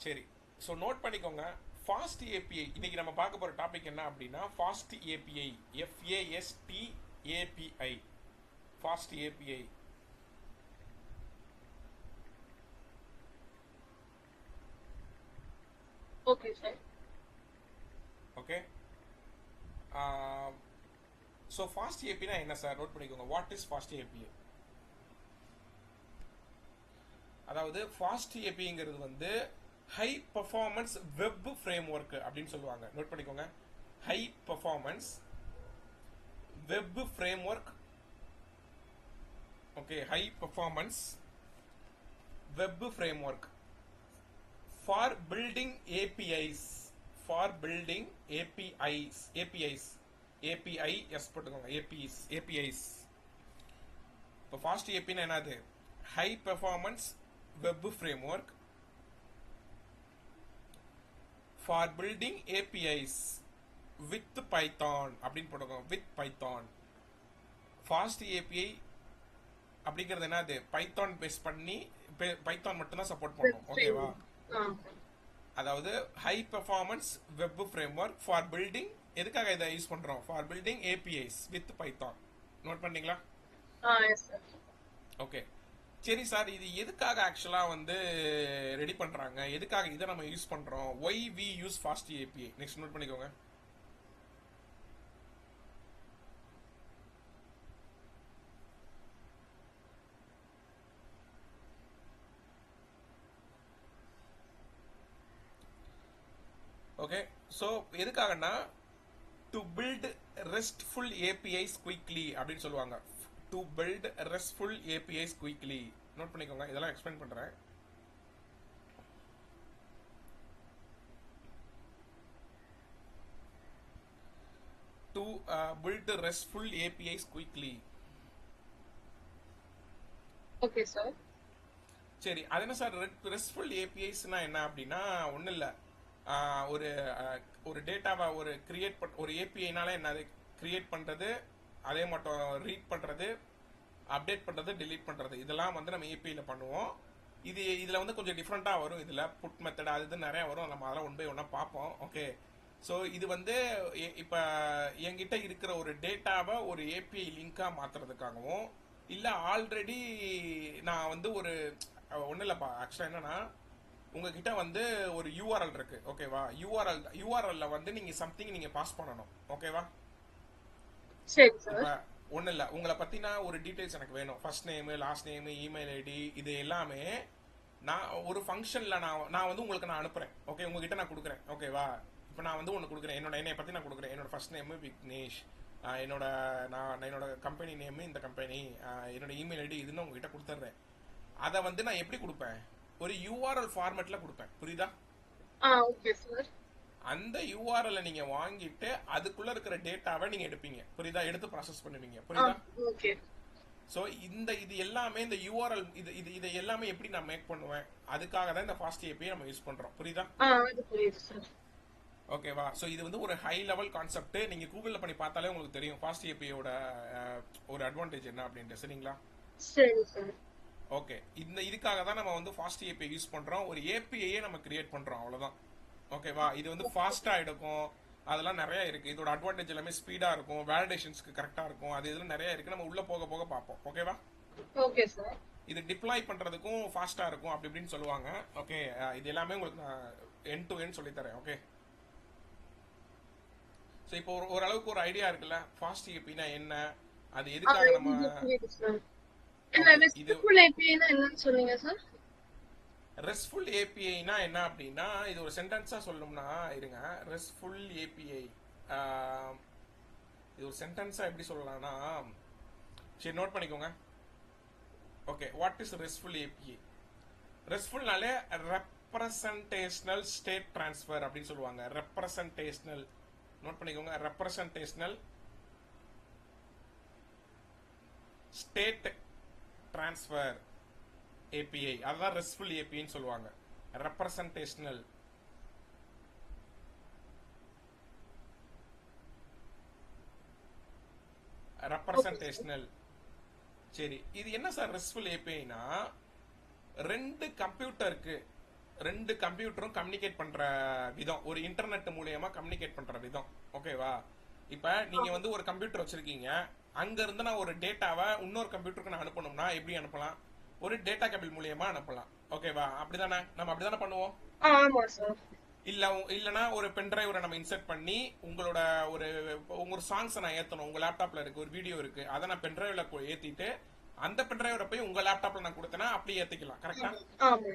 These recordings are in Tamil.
சரி. ஸோ நோட் பண்ணிக்கோங்க. ஃபாஸ்ட் ஏபிஐ இன்னைக்கு நம்ம பார்க்க போகிற டாபிக் என்ன அப்படின்னா fast API. F A S T API. Fast API. Okay sir. Okay. So fast ஏபினா என்ன சார்? நோட் பண்ணிக்கோங்க. What is fast API? அதாவது ஃபாஸ்ட் ஏபிங்கிறது வந்து high performance web framework அப்படின்னு சொல்லுவாங்க. நோட் பண்ணிக்கோங்க. High performance web framework. Okay, high performance web framework for building APIs. For building APIs. APIs API S போட்டுக்கோங்க. ஏபிஐஸ். இப்போ ஃபாஸ்ட் ஏபினா என்னது? High performance web framework for building APIs with Python அப்படின்னு போட்டுக்கோங்க. With Python. ஃபாஸ்ட் ஏபிஐ அப்படிங்கிறது என்னது? பைத்தான் பேஸ் பண்ணி பைத்தான் மட்டும்தான் சப்போர்ட் பண்ணும். ஓகேவா? அதாவது high performance web framework for building. எதுக்காக இதை யூஸ் பண்றோம்? For building APIs with Python. Note பண்ணீங்களா? ஓகே. சரி சார், இது எதுக்காக ஆக்சுவலா வந்து ரெடி பண்றாங்க? எதுக்காக இதை நம்ம யூஸ் பண்றோம்? Why we use FastAPI? Next note பண்ணிக்கோங்க. ஓகே. ஸோ எதுக்காகனா to build RESTful APIs quickly அப்படின்னு சொல்லுவாங்க. To build RESTful APIs quickly. Note பண்ணிக்கோங்க. இதெல்லாம் எக்ஸ்பிளைன் பண்றேன். To build RESTful APIs quickly. Okay sir. சரி, அது என்ன சார் ரெஸ்ட்ஃபுல் ஏபிஐஸ்னா என்ன அப்படின்னா ஒன்றும் இல்லை. ஒரு ஒரு டேட்டாவை ஒரு ஏபிஐனால என்ன? கிரியேட் பண்ணுறது, அதே மட்டும் ரீட் பண்ணுறது, அப்டேட் பண்ணுறது, டிலீட் பண்ணுறது, இதெல்லாம் வந்து நம்ம ஏபிஐயில் பண்ணுவோம். இதில் வந்து கொஞ்சம் டிஃப்ரெண்ட்டாக வரும். இதில் புட் மெத்தட் அது இது நிறையா வரும். நம்ம அதெல்லாம் ஒன் பை ஒன்னாக பார்ப்போம். ஓகே. ஸோ இது வந்து இப்போ என்கிட்ட இருக்கிற ஒரு டேட்டாவை ஒரு ஏபிஐ லிங்காக மாற்றுறதுக்காகவும், இல்லை ஆல்ரெடி நான் வந்து ஒரு ஒன்றும் இல்லைப்பா. ஆக்சுவலாக என்னென்னா உங்ககிட்ட வந்து ஒரு யூஆர்எல் இருக்கு. ஓகேவா? யூஆர்எல்ல வந்து நீங்க சம்திங் நீங்க பாஸ் பண்ணணும். ஓகேவா? சரி சார். இப்ப ஒண்ணு இல்ல, உங்களை பத்தினா ஒரு டீடைல்ஸ் எனக்கு வேணும். First name, last name, email ID, இது எல்லாமே நான் ஒரு ஃபங்க்ஷன்ல நான் வந்து உங்களுக்கு நான் அனுப்புறேன். ஓகே, உங்ககிட்ட நான் கொடுக்குறேன். ஓகேவா? இப்போ நான் வந்து ஒன்று கொடுக்குறேன். என்னைய பத்தி நான் கொடுக்குறேன். என்னோட ஃபர்ஸ்ட் நேம் விக்னேஷ், என்னோட கம்பெனி நேம் இந்த கம்பெனி, என்னோட இமெயில் ஐடி இதுன்னு உங்ககிட்ட கொடுத்துட்றேன். அதை வந்து நான் எப்படி கொடுப்பேன்? ஒரு யூஆர்எல் ஃபார்மேட்ல கொடுப்பேன். புரியுதா? Okay sir. அந்த யூஆர்எல்ல நீங்க வாங்கிட்டு அதுக்குள்ள இருக்கிற டேட்டாவை நீங்க எடுப்பீங்க. புரியுதா? எடுத்து ப்ராசஸ் பண்ணுவீங்க. புரியுதா? ஓகே. சோ இது எல்லாமே இந்த யூஆர்எல் இது எல்லாமே எப்படி நான் மேக் பண்ணுவேன்? அதுக்காக தான் இந்த ஃபாஸ்ட் ஏபிஐ நம்ம யூஸ் பண்றோம். புரியுதா? அது புரியுது சார். ஓகேவா? சோ இது வந்து ஒரு ஹை லெவல் கான்செப்ட். நீங்க கூகுள்ல பண்ணி பார்த்தாலே உங்களுக்கு தெரியும் ஃபாஸ்ட் ஏபிஐயோட ஒரு அட்வான்டேஜ் என்ன அப்படின்ட்டு. சரிங்களா? சரி சார். ஓகே. இதுக்காக தான் நம்ம வந்து ஃபாஸ்ட் ஏபிஐ யூஸ் பண்றோம். ஒரு ஏபிஐயே நம்ம கிரியேட் பண்றோம். அவ்வளவுதான். ஓகேவா? இது வந்து ஃபாஸ்டா எடுக்கும். அதெல்லாம் நிறைய இருக்கு. இதோட அட்வான்டேஜ் எல்லாமே ஸ்பீடா இருக்கும், வேலிடேஷன்ஸ்க்கு கரெக்டா இருக்கும். அது இதெல்லாம் நிறைய இருக்கு. நம்ம உள்ள போக போக பார்ப்போம். ஓகேவா? Okay sir. இது டிப்ளாய் பண்றதுக்கும் ஃபாஸ்டா இருக்கும் அப்படி இப்படின்னு சொல்லுவாங்க. ஓகே, இது எல்லாமே உங்களுக்கு நான் எண்ட் டு எண்ட் சொல்லி தரேன். ஓகே. ஸோ இப்போ ஓரளவுக்கு ஒரு ஐடியா இருக்குல்ல ஃபாஸ்ட் ஏபினா என்ன, அது எதுக்காக நம்ம இது என்னன்னு சொன்னீங்க சார்? ரெஸ்ட்ஃபுல் ஏபிஐனா என்ன அப்படின்னா இது ஒரு சென்டென்ஸா சொல்லணும்னா இருங்க. ரெஸ்ட்ஃபுல் ஏபிஐ இது ஒரு சென்டென்ஸா எப்படி சொல்லலாம்னா, சரி நோட் பண்ணிக்கோங்க. Okay, what is RESTful API? ரெஸ்ட்ஃபுல்னாலே ரெப்ரசன்டேஷனல் ஸ்டேட் டிரான்ஸ்ஃபர் அப்படின்னு சொல்லுவாங்க. ரெப்ரசன்டேஷனல். நோட் பண்ணிக்கோங்க. Representational state transfer API. அதுதான் ரெஸ்ட்ஃபுல் ஏபிஐன்னு சொல்லுவாங்க. ரெப்ரசன்டேஷனல். ரெப்ரசன்டேஷனல். சரி, இது என்ன சார் ரெஸ்ட்ஃபுல் ஏபிஐனா? ரெண்டு கம்ப்யூட்டருக்கு ரெண்டு கம்ப்யூட்டரும் கம்யூனிகேட் பண்ற விதம், ஒரு இன்டர்நெட் மூலியமா கம்யூனிகேட் பண்ற விதம். ஓகேவா? இப்ப நீங்க வந்து ஒரு கம்ப்யூட்டர் வச்சிருக்கீங்க, அங்க இருந்து நான் ஒரு டேட்டாவை இன்னொரு கம்ப்யூட்டருக்கு நான் அனுப்பணும்னா எப்படி அனுப்பலாம்? ஒரு டேட்டா கேபிள் மூலியமா அனுப்பலாம். ஓகேவா? அப்படிதானே, நம்ம அப்படிதானே பண்ணுவோம். ஆமா சார். இல்லனா ஒரு பென்டிரைவரை நம்ம இன்சர்ட் பண்ணி உங்களோட ஒரு உங்க சாங்ஸை நான் ஏத்தணும், உங்க லேப்டாப்ல இருக்கு ஒரு வீடியோ இருக்கு, அதை நான் பென்டிரைவ்ல ஏத்திட்டு அந்த பென்டிரைவரை போய் உங்க லேப்டாப்ல நான் கொடுத்தேன்னா அப்படியே ஏத்திக்கலாம். கரெக்டா? ஆமா.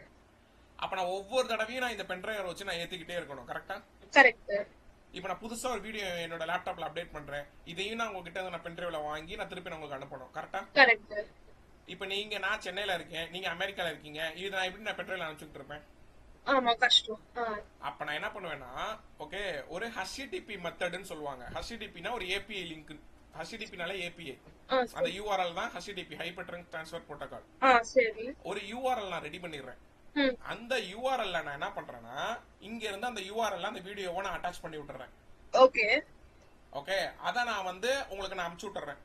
அப்ப நான் ஒவ்வொரு தடவையும் நான் இந்த பென்டிரைவரை வச்சு நான் ஏத்திக்கிட்டே இருக்கணும். கரெக்டா? கரெக்ட். இப்ப நான் புதுசா ஒரு வீடியோ என்னோட லேப்டாப்ல அப்டேட் பண்றேன், இதையும் நான் உங்ககிட்ட நான் பென்டிரைவ்ல வாங்கி நான் திருப்பி நான் உங்களுக்கு அனுப்பணும். கரெக்டா? கரெக்ட். இப்ப நீங்க, நான் சென்னையில இருக்கேன், நீங்க அமெரிக்கால இருக்கீங்க, இது நான் எப்படி நான் பென்டிரைவ்ல அனுப்பிச்சுட்டு இருப்பேன்? ஆமா, கஷ்டம். அப்ப நான் என்ன பண்ணுவேன்னா, ஓகே, ஒரு HTTP மெத்தட்னு சொல்லுவாங்க. HTTPனா ஒரு API லிங்க். HTTPனால API, அந்த URL தான் HTTP, ஹைப்பர் ட்ரான்ஸ்ஃபர் புரோட்டோகால். சரி. ஒரு URL நான் ரெடி பண்ணிடுறேன். அந்த URL நான் என்ன பண்றேன்னா, இங்க இருந்து அந்த URL அந்த வீடியோவை நான் அட்டாச் பண்ணி விட்டுறேன். ஓகே. ஓகே, அத நான் வந்து உங்களுக்கு நான் அனுப்பிச்சு விட்டுறேன்.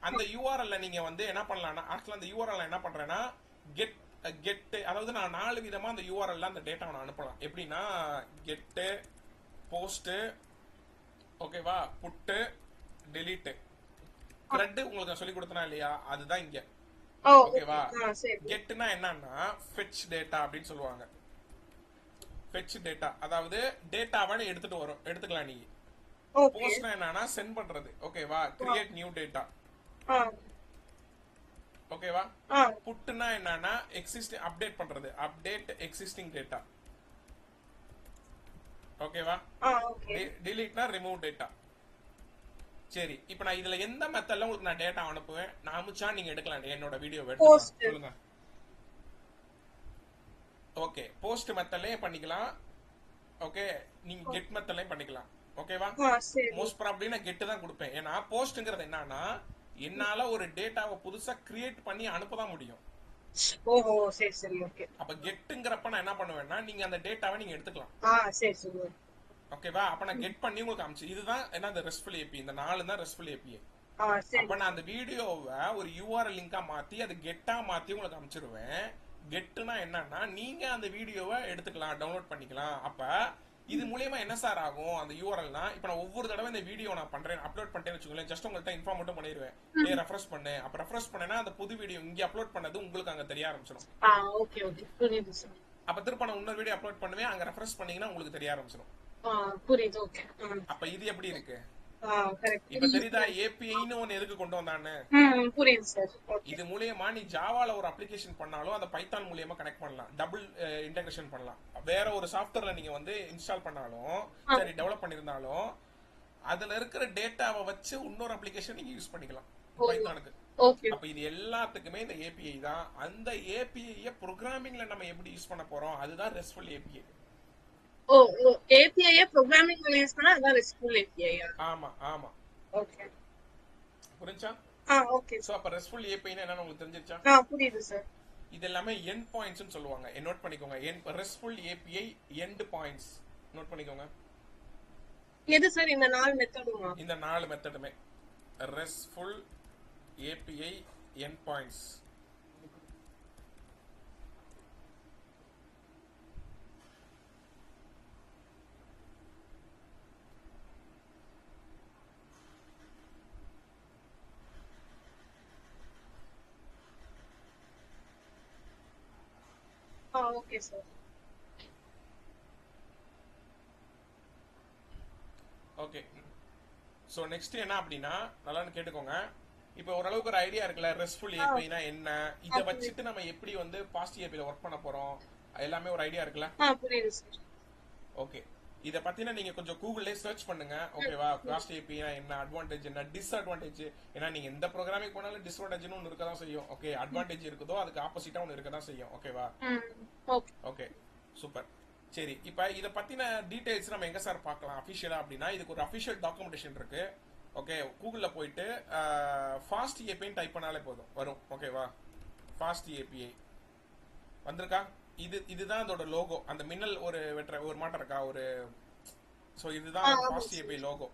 அந்த URL நீங்க வந்து என்ன பண்ணலாம்னா, ஆக்சுவலா அந்த URL என்ன பண்றேன்னா கெட் அதாவது நான் 4 விதமா அந்த URL அந்த டேட்டாவை நான் அனுப்பலாம். எப்படின்னா கெட், போஸ்ட், ஓகேவா, புட், டெலீட், த்ரெட் உங்களுக்கு நான் சொல்லி கொடுத்தனா இல்லையா, அதுதான் இங்க. ஓகேவா? கெட்னா என்னன்னா ஃபெட்ச் டேட்டா அப்படின்னு சொல்லுவாங்க. ஃபெட்ச் டேட்டா அதாவது டேட்டாவை எடுத்துக்கலாம் நீங்க. போஸ்ட்னா என்னன்னா சென்ட் பண்றது. ஓகேவா? Create new data. ஓகேவா? புட்னா என்னன்னா எக்ஸிஸ்டிங் அப்டேட் பண்றது, அப்டேட் எக்ஸிஸ்டிங் டேட்டா. ஓகேவா? டெலீட்னா ரிமூவ் டேட்டா. சரி, இப்போ நான் இதுல எந்த மெத்தட்ல உங்களுக்கு நான் டேட்டா அனுப்புவேன்? நான் அனுப்பிச்சா நீங்க எடுக்கலாம், என்னோட வீடியோ எடுத்துக்கலாம். சொல்லுங்க. ஓகே, போஸ்ட் மெத்தட்லயும் பண்ணிக்கலாம். ஓகே, நீங்க கெட் மெத்தட்லயும் பண்ணிக்கலாம். ஓகேவா? மோஸ்ட் ப்ராபபிலி நான் கெட் தான் கொடுப்பேன். ஏன்னா போஸ்ட்ங்கிறது என்னன்னா என்னால ஒரு டேட்டாவை புதுசா கிரியேட் பண்ணி அனுப்பதான் முடியும். ஓஹோ, சரி சரி. ஓகே. அப்ப கெட்ங்கறப்ப நான் என்ன பண்ணுவேன்னா நீங்க அந்த டேட்டாவை நீங்க எடுத்துக்கலாம். சரி சரி. ஓகேவா? அப்ப நான் கெட் பண்ணி உங்களுக்கு அனுப்பிச்சு, இதுதான் என்ன அந்த ரெஸ்ட்ஃபுல் API. இந்த 4 தான் ரெஸ்ட்ஃபுல் API. அப்ப நான் அந்த வீடியோவை ஒரு URL லிங்கா மாத்தி அது கெட்டா மாத்தி உங்களுக்கு அனுப்பிச்சிருவேன். கெட்னா என்னன்னா நீங்க அந்த வீடியோவை எடுத்துக்கலாம், டவுன்லோட் பண்ணிக்கலாம். அப்ப இது மூலமா என்ன சார் ஆகும் அந்த URLனா, இப்ப நான் ஒவ்வொரு தடவை இந்த வீடியோ நான் பண்றேன், அப்லோட் பண்ணிட்டேன்னு வச்சுக்கோங்களேன், ஜஸ்ட் உங்கள்ட்ட இன்ஃபார்ம் மட்டும் பண்ணிடுவேன், ரெஃப்ரெஷ் பண்ணு. அப்ப ரெஃப்ரெஷ் பண்ணேன்னா அந்த புது வீடியோ இங்க அப்லோட் பண்ணது உங்களுக்கு அங்க தெரிய ஆரம்பிச்சிடும். ஓகே ஓகே, புரியுது சார். அப்ப திருப்ப நான் இன்னொரு வீடியோ அப்லோட் பண்ணுவேன், அங்க ரெஃப்ரெஷ் பண்ணீங்கன்னா உங்களுக்கு தெரிய ஆரம்பிச்சிடும். புரியுது. ஓகே. அப்ப இது எப்படி இருக்கு? இப்ப தெரியுதா APIன்னு ஒன்னு எதுக்கு கொண்டு வந்தான்னு? புரியுது சார். இது மூலமா நீ ஜாவால ஒரு அப்ளிகேஷன் பண்ணாலும் அந்த பைத்தான் மூலமா கனெக்ட் பண்ணலாம், டபுள் இன்டகிரேஷன் பண்ணலாம். வேற ஒரு சாஃப்ட்வேர்ல நீங்க வந்து இன்ஸ்டால் பண்ணாலும் சரி, டெவலப் பண்ணிருந்தாலும் அதுல இருக்கிற டேட்டாவை வச்சு இன்னொரு அப்ளிகேஷன் நீங்க யூஸ் பண்ணிக்கலாம் பைத்தானுக்கு. அப்ப இது எல்லாத்துக்குமே இந்த API தான். அந்த API ப்ரோகிராமிங்ல நம்ம எப்படி யூஸ் பண்ண போறோம், அதுதான் RESTful API. API programming use பண்ணா அதான் ரெஸ்ட்ஃபுல் API. ஆமா ஆமா. ஓகே, புரிஞ்சா? ஓகே. சோ அப்ப ரெஸ்ட்ஃபுல் API னா என்னன்னு உங்களுக்கு தெரிஞ்சிருச்சா? புரியுது சார். இது எல்லாமே எண்ட் பாயிண்ட்ஸ் னு சொல்லுவாங்க. நோட் பண்ணிக்கோங்க. RESTful API endpoints note பண்ணிக்கோங்க. எது சார் இந்த 4 மெத்தடுமா? இந்த 4 மெத்தடுமே RESTful API endpoints. Okay sir. Okay, so next என்ன அப்படின்னா நல்லா கேட்டுக்கோங்க. இப்போ ஓரளவுக்கு ஒரு ஐடியா இருக்குல்ல ரெஸ்ட்ஃபுல் API னா என்ன, இத வச்சிட்டு நம்ம எப்படி வந்து பாஸ்ட் API ல வர்க் பண்ண போறோம், எல்லாமே ஒரு ஐடியா இருக்குல்ல? புரியுது சார். ஓகே, இத பத்தினா நீங்க கொஞ்சம் கூகுள்ல சர்ச் பண்ணுங்க. ஓகேவா? பாஸ்ட் API னா என்ன, அட்வான்டேஜ் என்ன, டிஸ்அட்வான்டேஜ். ஏன்னா நீங்க எந்த ப்ரோகிராமிங் போனாலும் டிஸ்அட்வான்டேஜ்னு ஒன்னு இருக்க தான் செய்யும். ஓகே, அட்வான்டேஜ் இருக்குதோ அதுக்கு ஆப்போசிட்டா ஒன்னு இருக்க தான் செய்யும். ஓகேவா? Okay, super. சரி, இப்போ இத பத்தின டீடைல்ஸ் நம்ம எங்க சார் பார்க்கலாம் அபிஷியலா அப்படின்னா, இதுக்கு ஒரு அபிஷியல் டாக்குமெண்டேஷன் இருக்கு. ஓகே, கூகுள்ல போயிட்டு ஃபாஸ்ட் API டைப் பண்ணாலே போதும், வரும். ஓகேவா? ஃபாஸ்ட் API வந்திருக்கா? இதுதான் அதோட லோகோ. அந்த மின்னல் ஒரு ஒரு மாட்டம் இருக்கா ஒரு, சோ இதுதான் ஃபாஸ்ட் API லோகோ.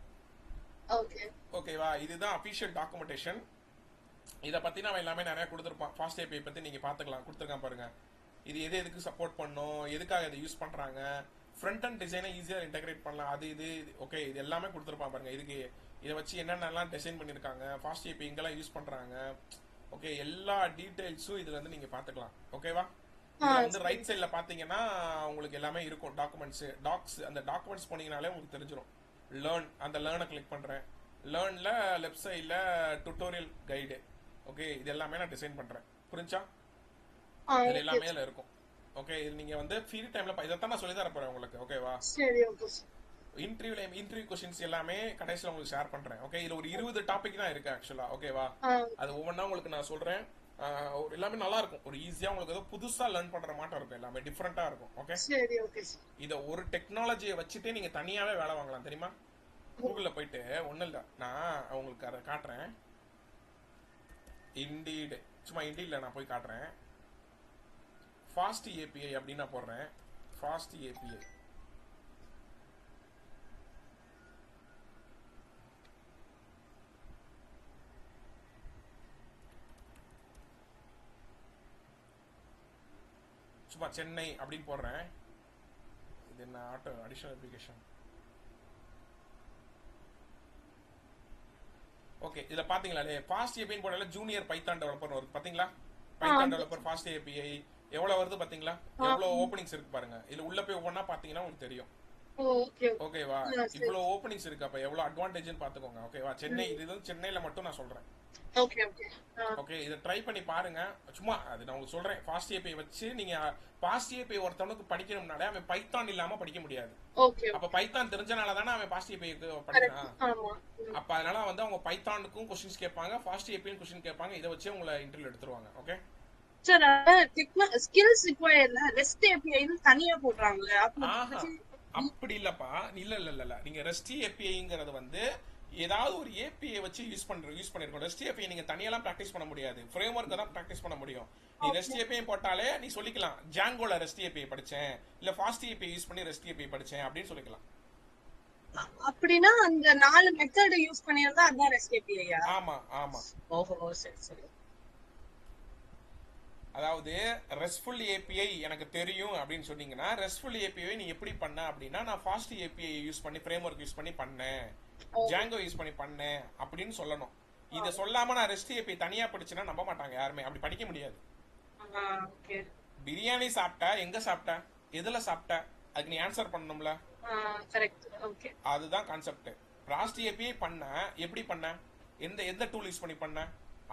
ஓகேவா? இதுதான் அபிஷியல் டாக்குமெண்டேஷன். இத பத்தி நாம எல்லாமே நிறைய கொடுத்திருப்பான். ஃபாஸ்ட் API பத்தி நீங்க பாத்துக்கலாம், கொடுத்திருக்கான் பாருங்க. இது எதுக்கு சப்போர்ட் பண்ணும், எதுக்காக இதை யூஸ் பண்றாங்க, ஃப்ரண்ட் அண்ட் டிசைனை ஈஸியா இன்டகிரேட் பண்ணலாம், அது இது ஓகே இது எல்லாமே கொடுத்துருப்பான் பாருங்க. இதுக்கு இதை வச்சு என்னென்னலாம் டிசைன் பண்ணியிருக்காங்க, ஃபாஸ்ட் ஏபி எங்கெல்லாம் யூஸ் பண்றாங்க, ஓகே எல்லா டீடைல்ஸும் இதுல இருந்து நீங்க பாத்துக்கலாம். ஓகேவா? இதுல வந்து ரைட் சைட்ல பாத்தீங்கன்னா உங்களுக்கு எல்லாமே இருக்கும், டாக்ஸ். அந்த டாக்குமெண்ட்ஸ் போனீங்கனாலே உங்களுக்கு தெரிஞ்சிடும். லேர்ன், அந்த லேர்னை கிளிக் பண்றேன். லேர்ன்ல லெஃப்ட் சைட்ல டுட்டோரியல் கைடு. ஓகே இது எல்லாமே நான் டிசைன் பண்றேன். புரிஞ்சா? இதுல எல்லாமே இதுல இருக்கும். ஓகே இது நீங்க வந்து ஃப்ரீ டைம்ல இதைத்தான் நான் சொல்லி தர போறேன் உங்களுக்கு. ஓகேவா? சரி ஓகே சார். இன்டர்வியூ கொஸ்டின்ஸ் எல்லாமே கடைசியில் உங்களுக்கு ஷேர் பண்றேன். ஓகே இதுல ஒரு 20 டாபிக் தான் இருக்கு ஆக்சுவலா. ஓகேவா? அது ஒவ்வொன்றா உங்களுக்கு நான் சொல்றேன். எல்லாமே நல்லா இருக்கும். ஒரு ஈஸியா உங்களுக்கு ஏதோ புதுசா லேர்ன் பண்ற மாட்டம் இருக்கும். எல்லாமே டிஃபரெண்டா இருக்கும். ஓகே சரி ஓகே சார். இத ஒரு டெக்னாலஜியை வச்சுட்டு நீங்க தனியாவே வேலை வாங்கலாம் தெரியுமா? கூகுள்ல போயிட்டு ஒண்ணும் இல்ல, நான் உங்களுக்கு அதை காட்டுறேன். இண்டீட், சும்மா இண்டீட்ல நான் போய் காட்டுறேன். ஃபாஸ்ட் ஏபிஐ அப்படின்னு நான் போடுறேன். ஃபாஸ்ட் ஏபிஐ சும்மா சென்னை அப்படின்னு போடுறேன். இது என்ன ஆட்டோ அடிஷனல் அப்ளிகேஷன். ஓகே இதுல பாத்தீங்களா ஃபாஸ்ட் ஏபிஐ போடல ஜூனியர் பைத்தான் டெவலப்பர் வருது பாத்தீங்களா? பைத்தான் டெவலப்பர் ஃபாஸ்ட் ஏபிஐ எவ்வளவு வருது பாத்தீங்களா? எவ்வளவு ஓபனிங்ஸ் இருக்கு பாருங்க. இதுல உள்ள போய் ஒவ்வொன்னா பாத்தீங்கன்னா உங்களுக்கு தெரியும். ஓகேவா? இவ்வளவு ஓபனிங்ஸ் இருக்கு, அப்ப எவ்வளவு அட்வான்டேஜ்னு பாத்துக்கோங்க. ஓகேவா? சென்னை, இது வந்து சென்னையில மட்டும் நான் சொல்றேன். ஓகே இத ட்ரை பண்ணி பாருங்க. சும்மா அது நான் உங்களுக்கு சொல்றேன். ஃபாஸ்ட் ஏபிஐ வச்சு நீங்க ஃபாஸ்ட் ஏபிஐ ஒருத்தவனுக்கு படிக்கணும்னாலே அவன் பைத்தான் இல்லாம படிக்க முடியாது. அப்ப பைத்தான் தெரிஞ்சனால தானே அவன் ஃபாஸ்ட் ஏபிஐக்கு படிக்கிறான். அப்ப அதனால வந்து அவங்க பைத்தானுக்கும் கொஸ்டின்ஸ் கேட்பாங்க, ஃபாஸ்ட் ஏபிஐ கொஸ்டின் கேட்பாங்க. இதை வச்சு உங்களை இன்டர்வியூ எடுத்துருவாங்க. ஓகே சார் ஸ்கில்ஸ் ரிக்வயர்ல ரெஸ்ட் ஏபிஐ தனியா போடுறாங்களே அப்படி இல்லப்பா. இல்ல நீங்க ரெஸ்ட் ஏபிஐங்கிறது வந்து ஏதாவது ஒரு ஏபிஐ வச்சு யூஸ் பண்ணிருக்கோம். ரெஸ்ட் ஏபிஐ நீங்க தனியெல்லாம் பிராக்டிஸ் பண்ண முடியாது. ஃப்ரேம் ஒர்க் தான் பிராக்டிஸ் பண்ண முடியும். நீ ரெஸ்ட் ஏபிஐ போட்டாலே நீ சொல்லிக்கலாம், ஜாங்கோல ரெஸ்ட் ஏபிஐ படிச்சேன், இல்ல ஃபாஸ்ட் ஏபிஐ யூஸ் பண்ணி ரெஸ்ட் ஏபிஐ படிச்சேன் அப்படின்னு சொல்லிக்கலாம். அப்படினா அந்த 4 மெத்தட் யூஸ் பண்ணிருந்தா அதான் ரெஸ்ட் ஏபிஐயா? ஆமா ஆமா. ஓஹோ சரி சரி. அதாவது ரெஸ்ட்ஃபுல் ஏபிஐ எனக்கு தெரியும் அப்படின்னு சொன்னீங்கன்னா, ரெஸ்ட்ஃபுல் ஏபிஐ நீ எப்படி பண்ண அப்படின்னா, நான் ஃபாஸ்ட் ஏபிஐ யூஸ் பண்ணி ஃப்ரேம் ஒர்க் யூஸ் பண்ணி பண்ணேன், ஜாங்கோ யூஸ் பண்ணி பண்ணேன் அப்படின்னு சொல்லணும். இத சொல்லாம நான் ரெஸ்ட் ஏபிஐ தனியா படிச்சேன்னா நம்ப மாட்டாங்க யாருமே. அப்படி படிக்க முடியாது. பிரியாணி சாப்பிட்டா எங்க சாப்பிட்ட, எதுல சாப்பிட்ட, அதுக்கு நீ ஆன்சர் பண்ணணும்ல. அதுதான் கான்செப்ட். ஃபாஸ்ட் ஏபிஐ பண்ண எப்படி பண்ண, எந்த டூல் யூஸ் பண்ணி பண்ண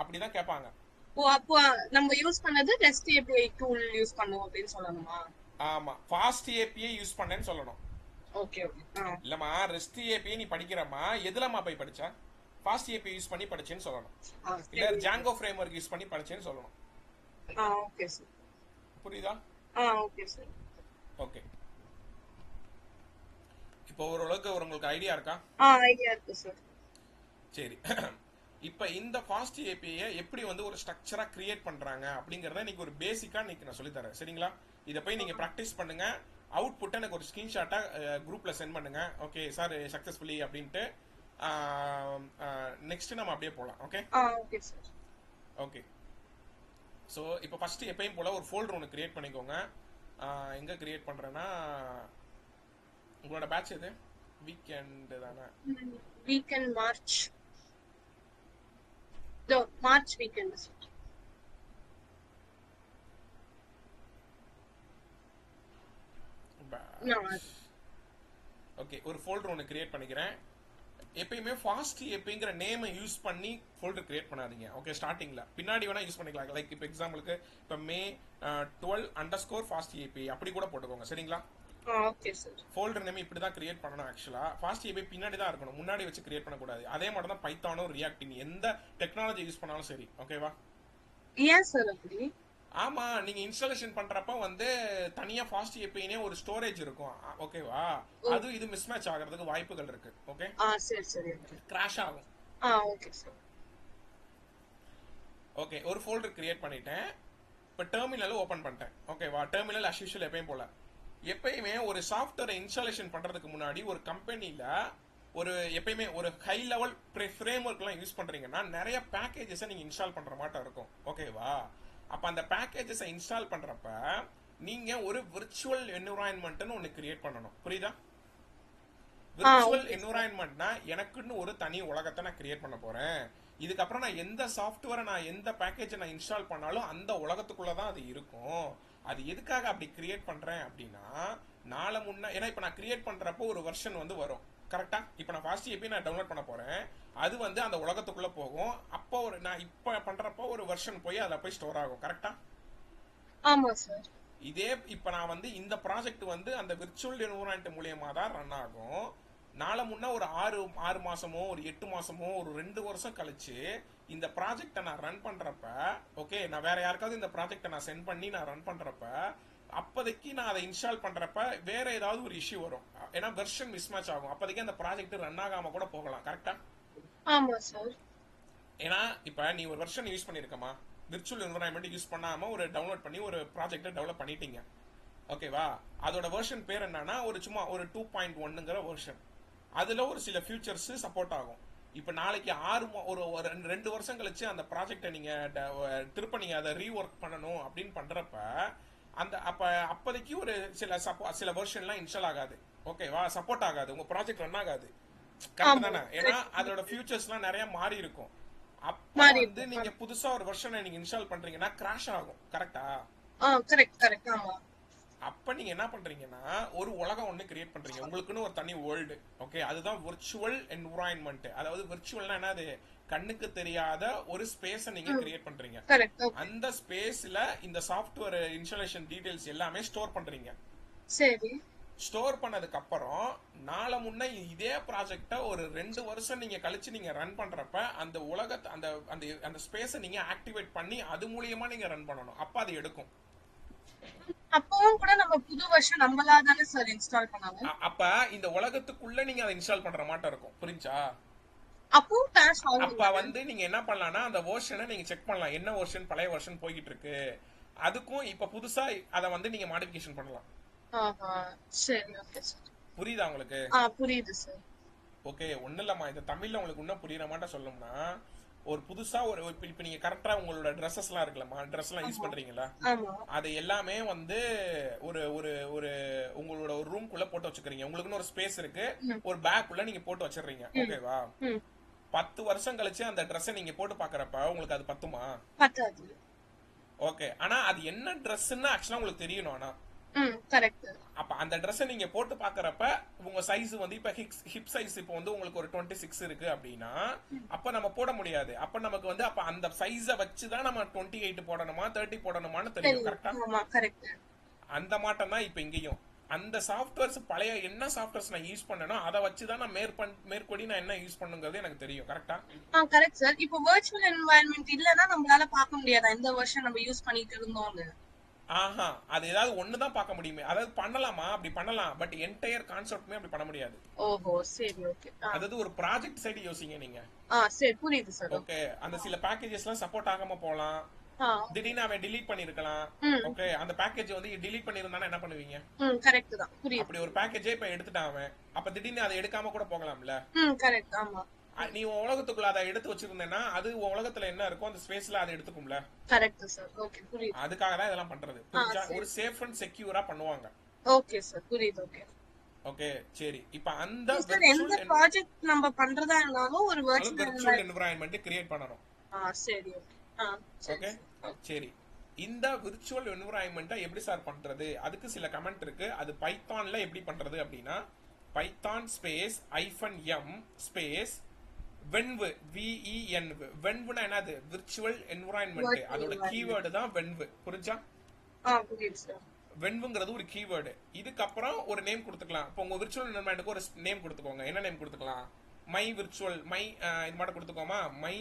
அப்படிதான் கேட்பாங்க. ஓ அப்போ நம்ம யூஸ் பண்ணது ரெஸ்ட் ஏபிஐ டூல் யூஸ் பண்ணோம் அப்படினு சொல்லணுமா? ஆமா ஃபாஸ்ட் ஏபிஐ யூஸ் பண்ணேன்னு சொல்லணும். Okay okay. இல்லம்மா ரெஸ்ட் ஏபிஐ நீ படிக்கிறமா எதுலமா போய் படிச்ச, ஃபாஸ்ட் ஏபிஐ யூஸ் பண்ணி படிச்சேன்னு சொல்லணும். இல்ல ஜாங்கோ ஃப்ரேம் ஒர்க் யூஸ் பண்ணி படிச்சேன்னு சொல்லணும். Okay sir. புரியுதா? Okay sir. ஓகே இப்போ ஓரளவுக்கு உங்களுக்கு ஐடியா இருக்கா? ஐடியா இருக்கு சார். சரி இப்ப இந்த ஃபாஸ்ட் ஏபிஐ எப்படி வந்து ஒரு ஸ்ட்ரக்சரா கிரியேட் பண்றாங்க அப்படிங்கறத இன்னைக்கு ஒரு பேசிக்கா இன்னைக்கு நான் சொல்லி தரேன். சரிங்களா? இத போய் நீங்க பிராக்டிஸ் பண்ணுங்க. அவுட்புட் எனக்கு ஒரு ஸ்கிரீன்ஷாட்டா குரூப்ல சென்ட் பண்ணுங்க. ஓகே சார் சக்சஸ்ஃபுல்லி அப்படின்ட்டு. நெக்ஸ்ட் நம்ம அப்படியே போலாம். Okay okay sir. Okay so இப்போ ஃபர்ஸ்ட் எப்பயும் போல ஒரு ஃபோல்டர் ஒன்னு கிரியேட் பண்ணிக்கோங்க. எங்க கிரியேட் பண்றேன்னா, உங்களோட பேட்ச் எது? வீக்கெண்ட் தானே? Weekend March weekend. ஓகே ஒரு ஃபோல்டர் ஒன்னு கிரியேட் பண்ணிக்கிறேன். எப்பயுமே ஃபாஸ்ட் ஏபிங்கிற நேமை யூஸ் பண்ணி ஃபோல்டர் கிரியேட் பண்ணாதீங்க. ஓகே ஸ்டார்டிங்ல பின்னாடி வேணா யூஸ் பண்ணிக்கலாம். லைக் இப்போ எக்ஸாம்பிளுக்கு இப்போ மே 12 ஃபாஸ்ட் ஏபி அப்படி கூட போட்டுக்கோங்க. சரிங்களா? Okay sir. ஃபோல்டர் நேம் இப்படி தான் கிரியேட் பண்ணணும். ஆக்சுவலா ஃபாஸ்ட் ஏபி பின்னாடி தான் இருக்கணும், முன்னாடி வச்சு கிரியேட் பண்ணக்கூடாது. அதே மாதிரி தான் பைத்தானும் ரியாக்டிங் எந்த டெக்னாலஜி யூஸ் பண்ணாலும் சரி. ஓகேவா? ஏன் சார் அப்படி? ஆமா நீங்க இன்ஸ்டாலேஷன் பண்றப்ப வந்து தனியா ஃபாஸ்ட் ஏபிஐனே ஒரு ஸ்டோரேஜ் இருக்கும். ஓகேவா? அது இது மிஸ் மேட்ச் ஆகிறதுக்கு வாய்ப்புகள் இருக்கு. ஓகே சரி சரி. கிராஷ் ஆகும். Okay sir. ஓகே ஒரு ஃபோல்டர் கிரியேட் பண்ணிட்டேன். இப்போ டெர்மினல் ஓபன் பண்ணிட்டேன். ஓகேவா? டெர்மினல் as usual எப்பயும் போல. எப்பயுமே ஒரு சாஃப்ட்வேரை இன்ஸ்டாலேஷன் பண்றதுக்கு முன்னாடி ஒரு கம்பெனில ஒரு எப்பயுமே ஒரு ஹை லெவல் ஃப்ரேம் ஒர்க்லாம் யூஸ் பண்றீங்கன்னா நிறைய பேக்கேஜஸை நீங்க இன்ஸ்டால் பண்ற மாட்டா இருக்கும். ஓகேவா? அப்ப அந்த பேக்கேஜஸை இன்ஸ்டால் பண்றப்ப நீங்க ஒரு விர்ச்சுவல் என்விரான்மெண்ட்னு ஒன்னு கிரியேட் பண்ணணும். புரியுதா? ஆ விர்ச்சுவல் ஓகே சார். என்விரான்மெண்ட்னா எனக்குன்னு ஒரு தனி உலகத்தை நான் கிரியேட் பண்ண போறேன். இதுக்கப்புறம் நான் எந்த சாஃப்ட்வேரை நான் எந்த பேக்கேஜை நான் இன்ஸ்டால் பண்ணாலும் அந்த உலகத்துக்குள்ள தான் அது இருக்கும். அது எதுக்காக அப்படி கிரியேட் பண்றேன் அப்படின்னா, நாளை முன்ன ஏன்னா இப்போ நான் கிரியேட் பண்றப்போ ஒரு வெர்ஷன் வந்து வரும். கரெக்டா? இப்போ நான் ஃபாஸ்ட் ஏபி நான் டவுன்லோட் பண்ண போறேன். அது வந்து அந்த உலகத்துக்குள்ள போகும். அப்போ ஒரு நான் இப்போ பண்றப்போ ஒரு வெர்ஷன் போய் அதில் போய் ஸ்டோர் ஆகும். கரெக்டா? ஆமா சார். இதே இப்போ நான் வந்து இந்த ப்ராஜெக்ட் வந்து அந்த விர்ச்சுவல் என்விரான்மெண்ட் மூலியமா தான் ரன் ஆகும். நாளை முன்ன ஒரு ஆறு மாசமோ ஒரு 8 மாசமோ ஒரு 2 வருஷம் கழிச்சு இந்த ப்ராஜெக்டை நான் ரன் பண்றப்ப, ஓகே, நான் வேற யாருக்காவது இந்த ப்ராஜெக்டை நான் சென்ட் பண்ணி நான் ரன் பண்றப்ப, அப்போதைக்கு நான் அதை இன்ஸ்டால் பண்றப்ப வேற ஏதாவது ஒரு இஷ்யூ வரும். ஏன்னா வெர்ஷன் மிஸ்மேட்ச் ஆகும். அப்போதைக்கு அந்த ப்ராஜெக்ட் ரன் ஆகாம கூட போகலாம். கரெக்டா? ஆமா சார். ஏன்னா இப்போ நீ ஒரு வெர்ஷன் யூஸ் பண்ணிருக்கமா, விர்ச்சுவல் என்விரான்மெண்ட் யூஸ் பண்ணாம ஒரு டவுன்லோட் பண்ணி ஒரு ப்ராஜெக்டை டெவலப் பண்ணிட்டீங்க. ஓகேவா? அதோட வெர்ஷன் பேர் என்னன்னா ஒரு சும்மா ஒரு 2.1ங்கிற வெர்ஷன். அதுல ஒரு சில ஃபியூச்சர்ஸ் சப்போர்ட் ஆகும். இப்ப நாளைக்கு ஒரு 2 வருஷம் கழிச்சு அந்த ப்ராஜெக்டை நீங்க திருப்ப நீங்க அதை ரீஒர்க் பண்ணணும் அப்படின்னு பண்றப்ப அந்த அப்போதைக்கு ஒரு சில வெர்ஷன்லாம் இன்ஸ்டால் ஆகாது. ஓகேவா? சப்போர்ட் ஆகாது, உங்க ப்ராஜெக்ட் ரன் ஆகாது. கரெக்ட் ஆமா தானே? ஏன்னா அதோட ஃபியூச்சர்ஸ்லாம் நிறைய மாறி இருக்கும். அப்ப மாறி வந்து இருக்கும். நீங்க புதுசா ஒரு வெர்ஷனை நீங்க இன்ஸ்டால் பண்றீங்கன்னா கிராஷ் ஆகும். கரெக்டா? Correct correct. ஆமா. அப்ப நீங்க என்ன பண்றீங்கன்னா ஒரு உலகம் ஒண்ணு கிரியேட் பண்றீங்க, உங்களுக்குன்னு ஒரு தனி வேர்ல்டு. ஓகே, அதுதான் விர்ச்சுவல் என்விரான்மெண்ட். அதாவது விர்ச்சுவல்னா என்னது? கண்ணுக்கு தெரியாத ஒரு ஸ்பேஸை நீங்க கிரியேட் பண்றீங்க. கரெக்ட். அந்த ஸ்பேஸ்ல இந்த சாஃப்ட்வேர் இன்ஸ்டாலேஷன் டீடைல்ஸ் எல்லாமே ஸ்டோர் பண்றீங்க. சரி. ஸ்டோர் பண்ணதுக்கு அப்புறம் நாளை முன்ன இதே ப்ராஜெக்ட ஒரு 2 வருஷம் நீங்க கழிச்சு நீங்க ரன் பண்றப்ப அந்த உலகத்தை அந்த அந்த அந்த ஸ்பேஸை நீங்க ஆக்டிவேட் பண்ணி அது மூலியமா நீங்க ரன் பண்ணணும். அப்ப அது எடுக்கும். அப்பவும் கூட நம்ம புது வருஷன் நம்மளா தானே சார் இன்ஸ்டால் பண்ணாங்க. அப்ப இந்த உலகத்துக்குள்ள நீங்க அதை இன்ஸ்டால் பண்ற மாட்டம் இருக்கும். புரிஞ்சா? அப்பவும் கிராஷ் ஆகும். அப்ப வந்து நீங்க என்ன பண்ணலாம்னா அந்த வெர்ஷனை நீங்க செக் பண்ணலாம், என்ன வெர்ஷன் பழைய வெர்ஷன் போய்கிட்டு இருக்கு. அதுக்கும் இப்ப புதுசா அதை வந்து நீங்க மாடிஃபிகேஷன் பண்ணலாம். சரி ஓகே சார். புரியுதா உங்களுக்கு? புரியுது சார். ஓகே, ஒண்ணு இல்லம்மா, இந்த தமிழ்ல உங்களுக்கு இன்னும் புரியுற மாட்டா சொல்லணும்னா, ஒரு புதுசா இப்ப நீங்க கரெக்டா உங்களோட ட்ரெஸ்ஸஸ் எல்லாம் இருக்குல்லம்மா, ட்ரெஸ் எல்லாம் யூஸ் பண்றீங்களா? ஆமா. அது எல்லாமே வந்து ஒரு ஒரு ஒரு உங்களோட ஒரு ரூம்குள்ள போட்டு வச்சுக்கிறீங்க. உங்களுக்குன்னு ஒரு ஸ்பேஸ் இருக்கு, ஒரு பேக்குள்ள நீங்க போட்டு வச்சிடுறீங்க. ஓகேவா? 10 வருஷம் கழிச்சு அந்த ட்ரெஸ்ஸை நீங்க போட்டு பாக்குறப்ப உங்களுக்கு அது பத்துமா? பத்தாது. ஓகே, ஆனா அது என்ன ட்ரெஸ்ன்னு ஆக்சுவலா உங்களுக்கு தெரியணும். ஆனா கரெக்ட். அப்ப அந்த ட்ரெஸ்ஸை நீங்க போட்டு பாக்குறப்ப உங்க சைஸ் வந்து இப்ப ஹிப் சைஸ் இப்ப வந்து உங்களுக்கு ஒரு 26 இருக்கு அப்படின்னா அப்ப நம்ம போட முடியாது. அப்ப நமக்கு வந்து அப்ப அந்த சைஸை வச்சுதான் நம்ம 28 போடணுமா 30 போடணுமான்னு தெரியும். கரெக்டா? கரெக்ட். அந்த மாட்டம் தான் இப்ப இங்கேயும். அந்த சாஃப்ட்வேர்ஸ் பழைய என்ன சாஃப்ட்வேர்ஸ் நான் யூஸ் பண்ணனோ அதை வச்சுதான் நான் மேற்கொடி நான் என்ன யூஸ் பண்ணுங்கிறது எனக்கு தெரியும். கரெக்டா? Correct sir. இப்போ வர்ச்சுவல் என்வாயன்மெண்ட் இல்லனா நம்மளால பார்க்க முடியாதா இந்த வெர்ஷன் நம்ம யூஸ் பண்ணிட்டு இருந்தோம்னு? ஆஹா, அது ஏதாவது ஒண்ணுதான் பார்க்க முடியுமே. அதாவது பண்ணலாமா? அப்படி பண்ணலாம், பட் என்டையர் கான்செப்ட்மே அப்படி பண்ண முடியாது. ஓஹோ, சரி ஓகே. அதாவது ஒரு ப்ராஜெக்ட் சைடு யோசிங்க நீங்க. சரி புரியுது சார். ஓகே, அந்த சில பேக்கேஜஸ்லாம் சப்போர்ட் ஆகாம போலாம். திடீர்னு அவன் delete பண்ணிருக்கலாம். ஓகே, அந்த பேக்கேஜ் வந்து delete பண்ணிருந்தானா என்ன பண்ணுவீங்க? கரெக்ட் தான், புரியுது. அப்படி ஒரு பேக்கேஜே இப்ப எடுத்துட்டான் அவன், அப்ப திடீர்னு அதை எடுக்காம கூட போகலாம்ல. கரெக்ட். ஆமா. நீ உன் உலகத்துக்குள்ள அதை எடுத்து வச்சிருந்தேன்னா அது உன் உலகத்துல என்ன இருக்கோ அந்த ஸ்பேஸ்ல அதை எடுத்துக்கும்ல. Correct sir. ஓகே, புரியுது. அதுக்காக தான் இதெல்லாம் பண்றது. புரிஞ்சா? ஒரு சேஃப் அண்ட் செக்யூரா பண்ணுவாங்க. ஓகே சார், புரியுது. ஓகே ஓகே, சரி. இப்ப அந்த எந்த ப்ராஜெக்ட் நம்ம பண்றதா இருந்தாலும் ஒரு விர்ச்சுவல் என்விரான்மெண்ட் கிரியேட் பண்ணனும். சரி ஓகே. ஓகே, சரி. இந்த விர்ச்சுவல் என்விரான்மெண்ட்டை எப்படி சார் பண்றது? அதுக்கு சில கமெண்ட் இருக்கு. அது பைத்தான்ல எப்படி பண்றது அப்படின்னா Python space -m space venv VENV. வென்வுனா என்னது? Virtual environment. அதோட கீவேர்டு தான் வென்வு. புரிஞ்சா? புரியுது சார். வென்வுங்கிறது ஒரு கீவேர்டு. இதுக்கப்புறம் ஒரு நேம் கொடுத்துக்கலாம். இப்போ உங்க விர்ச்சுவல் என்விரான்மெண்ட்டுக்கு ஒரு நேம் கொடுத்துக்கோங்க. என்ன நேம் கொடுத்துக்கலாம்? மை விர்ச்சுவல் இது மட்டும் கொடுத்துக்கோமா, மை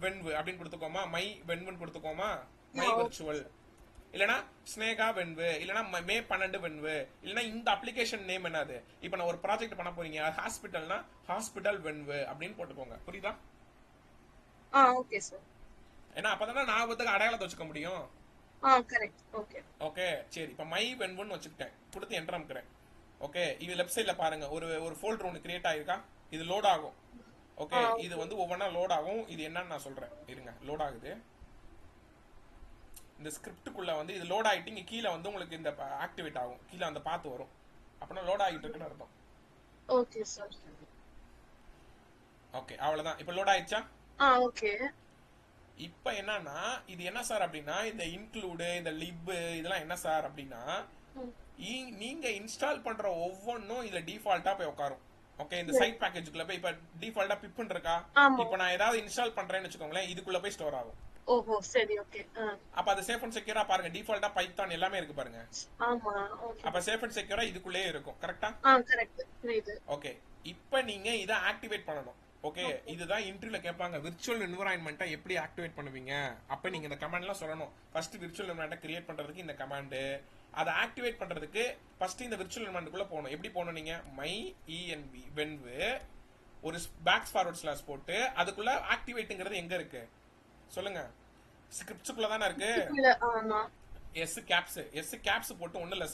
வென்வு அப்படின்னு கொடுத்துக்கோமா, மை வென்வுன்னு கொடுத்துக்கோமா, மை விர்ச்சுவல். இல்லனா ஸ்னேகா வென்வு, இல்லனா மே 12 வென்வு, இல்லனா இந்த அப்ளிகேஷன் நேம் என்னது? இப்போ நான் ஒரு ப்ராஜெக்ட் பண்ண போறீங்க, ஹாஸ்பிடல்னா ஹாஸ்பிடல் வென்வு அப்படின்னு போட்டுக்கோங்க. புரியுதா? Okay sir. ஏன்னா அப்பதானே ஞாபகத்துக்கு அடையாளத்தை வச்சுக்க முடியும். கரெக்ட். ஓகே ஓகே, சரி. இப்போ மை வென்வுன்னு வச்சுக்கிட்டேன், கொடுத்து என்டர் அமுக்குறேன். ஓகே, இது லெஃப்ட் சைட்ல பாருங்க ஒரு ஃபோல்டர் ஒன்று கிரியேட் ஆயிருக்கா? இது லோட் ஆகும். ஓகே, இது வந்து ஒவ்வொன்றா லோட் ஆகும். இது என்னன்னு நான் சொல்றேன், இருங்க. லோட் ஆகுது. இந்த ஸ்கிரிப்டுக்குள்ள வந்து இது லோட் ஆகிட்டு இங்கே கீழே வந்து உங்களுக்கு இந்த ஆக்டிவேட் ஆகும், கீழே அந்த பார்த்து வரும். அப்படின்னா லோட் ஆகிட்டு இருக்குன்னு அர்த்தம். Okay sir. ஓகே, அவ்வளோதான். இப்போ லோட் ஆயிடுச்சா? ஓகே. இப்போ என்னன்னா இது என்ன சார் அப்படின்னா, இந்த இன்க்ளூடு இந்த லிப் இதெல்லாம் என்ன சார் அப்படின்னா, நீங்க இன்ஸ்டால் பண்ற ஒவ்வொன்றும் இதுல டிஃபால்ட்டா போய் உட்காரும். ஓகே, இந்த சைட் பேக்கேஜுக்குள்ள போய் இப்ப டிஃபால்ட்டா பிப்னு இருக்கா, இப்போ நான் ஏதாவது இன்ஸ்டால் பண்றேன்னு வச்சுக்கோங்களேன், இதுக்குள்ள போய் ஸ்டோர் ஆகும். ஓஹோ, சரி, ஓகே. அப்ப அது சேஃப் அண்ட் செக்யூரா பாருங்க, டிஃபால்ட்டா பைத்தான் எல்லாமே இருக்கு பாருங்க. ஆமா, ஓகே. அப்ப சேஃப் அண்ட் செக்யூரா இதுக்குள்ளே இருக்கும். கரெக்ட்டா? கரெக்ட், புரியுது. ஓகே, இப்போ நீங்க இத ஆக்டிவேட் பண்ணணும். ஓகே, இதுதான் இன்டர்வியூல கேட்பாங்க, விர்ச்சுவல் என்விரான்மெண்ட்டை எப்படி ஆக்டிவேட் பண்ணுவீங்க. அப்ப நீங்க இந்த கமாண்ட்லாம் சொல்லணும். ஃபர்ஸ்ட் விர்ச்சுவல் என்விரான்மெண்ட்டை கிரியேட் பண்றதுக்கு இந்த கமாண்ட், அதை ஆக்டிவேட் பண்றதுக்கு ஃபர்ஸ்ட் இந்த விர்ச்சுவல் என்விரான்மெண்ட்டுக்குள்ள போகணும். எப்படி போகணும்? நீங்க மை env வென்வு ஒரு பேக் ஃபார்வர்ட் ஸ்லாஷ் போட்டு அதுக்குள்ள ஆக்டிவேட்ங்கிறது எங்க இருக்கு சொல்லுங்க. ஸ்கிரிப்ட்ஸ்க்குள்ள தானே இருக்கு. ஆமா. எஸ் கேப்ஸ் போட்டு ஒண்ணு இல்ல,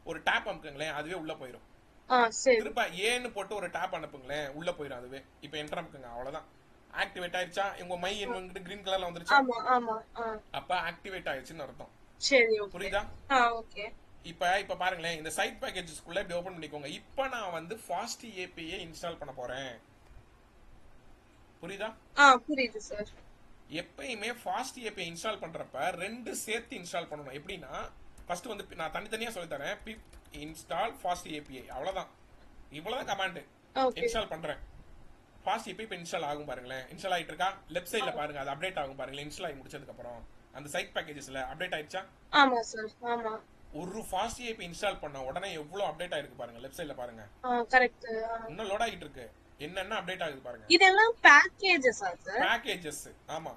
ஒரு டேப் அமுக்குங்களேன், அதுவே உள்ள போயிடும். திருப்ப ஏன்னு போட்டு ஒரு டேப் அனுப்புங்களேன், உள்ள போயிடும் அதுவே. இப்போ என்டர் அமுக்குங்க, அவ்வளவுதான். ஆக்டிவேட் ஆயிடுச்சா? உங்க மை என்விரான்மெண்ட் கிரீன் கலர்ல வந்துருச்சா? ஆமா, ஆமா. அப்ப ஆக்டிவேட் ஆயிடுச்சுன்னு அர்த்தம். சரி, புரியுதா? ஓகே. இப்ப பாருங்களேன், இந்த சைட் பேக்கேஜஸ்க்குள்ள இப்படி ஓபன் பண்ணிக்கோங்க. இப்போ நான் வந்து ஃபாஸ்ட் ஏபிஐ இன்ஸ்டால் பண்ண போறேன். புரியுதா? புரியுது சார். எப்பயுமே ஃபாஸ்ட் ஏபிஐ இன்ஸ்டால் பண்றப்ப ரெண்டு சேர்த்து இன்ஸ்டால் பண்ணணும். எப்படின்னா ஃபர்ஸ்ட் வந்து நான் தனித்தனியா சொல்லி தரேன். பிப் இன்ஸ்டால் ஃபாஸ்ட் ஏபிஐ, அவ்வளவுதான். இவ்வளவுதான் கமாண்ட். இன்ஸ்டால் பண்றேன், ஃபாஸ்ட் ஏபிஐ இப்போ இன்ஸ்டால் ஆகும் பாருங்களேன். இன்ஸ்டால் ஆயிட்டு இருக்கா? லெஃப்ட் சைடுல பாருங்க, அது அப்டேட் ஆகும் பாருங்களேன். இன்ஸ்டால் ஆகி முடிச்சதுக்கு அப்புறம் அந்த சைட் பேக்கேஜஸ்ல அப்டேட் ஆயிடுச்சா? ஆமா சார், ஆமா. ஒரு ஃபாஸ்ட் ஏபி இன்ஸ்டால் பண்ண உடனே எவ்வளவு அப்டேட் ஆயிருக்கு பாருங்க. லெஃப்ட் சைடுல பாருங்க. கரெக்ட். இன்னும் லோட் ஆகிட்டு இருக்கு. என்னென்ன அப்டேட் ஆகுது பாருங்க. இதெல்லாம் பேக்கேஜஸ் சார்? பேக்கேஜஸ், ஆமா.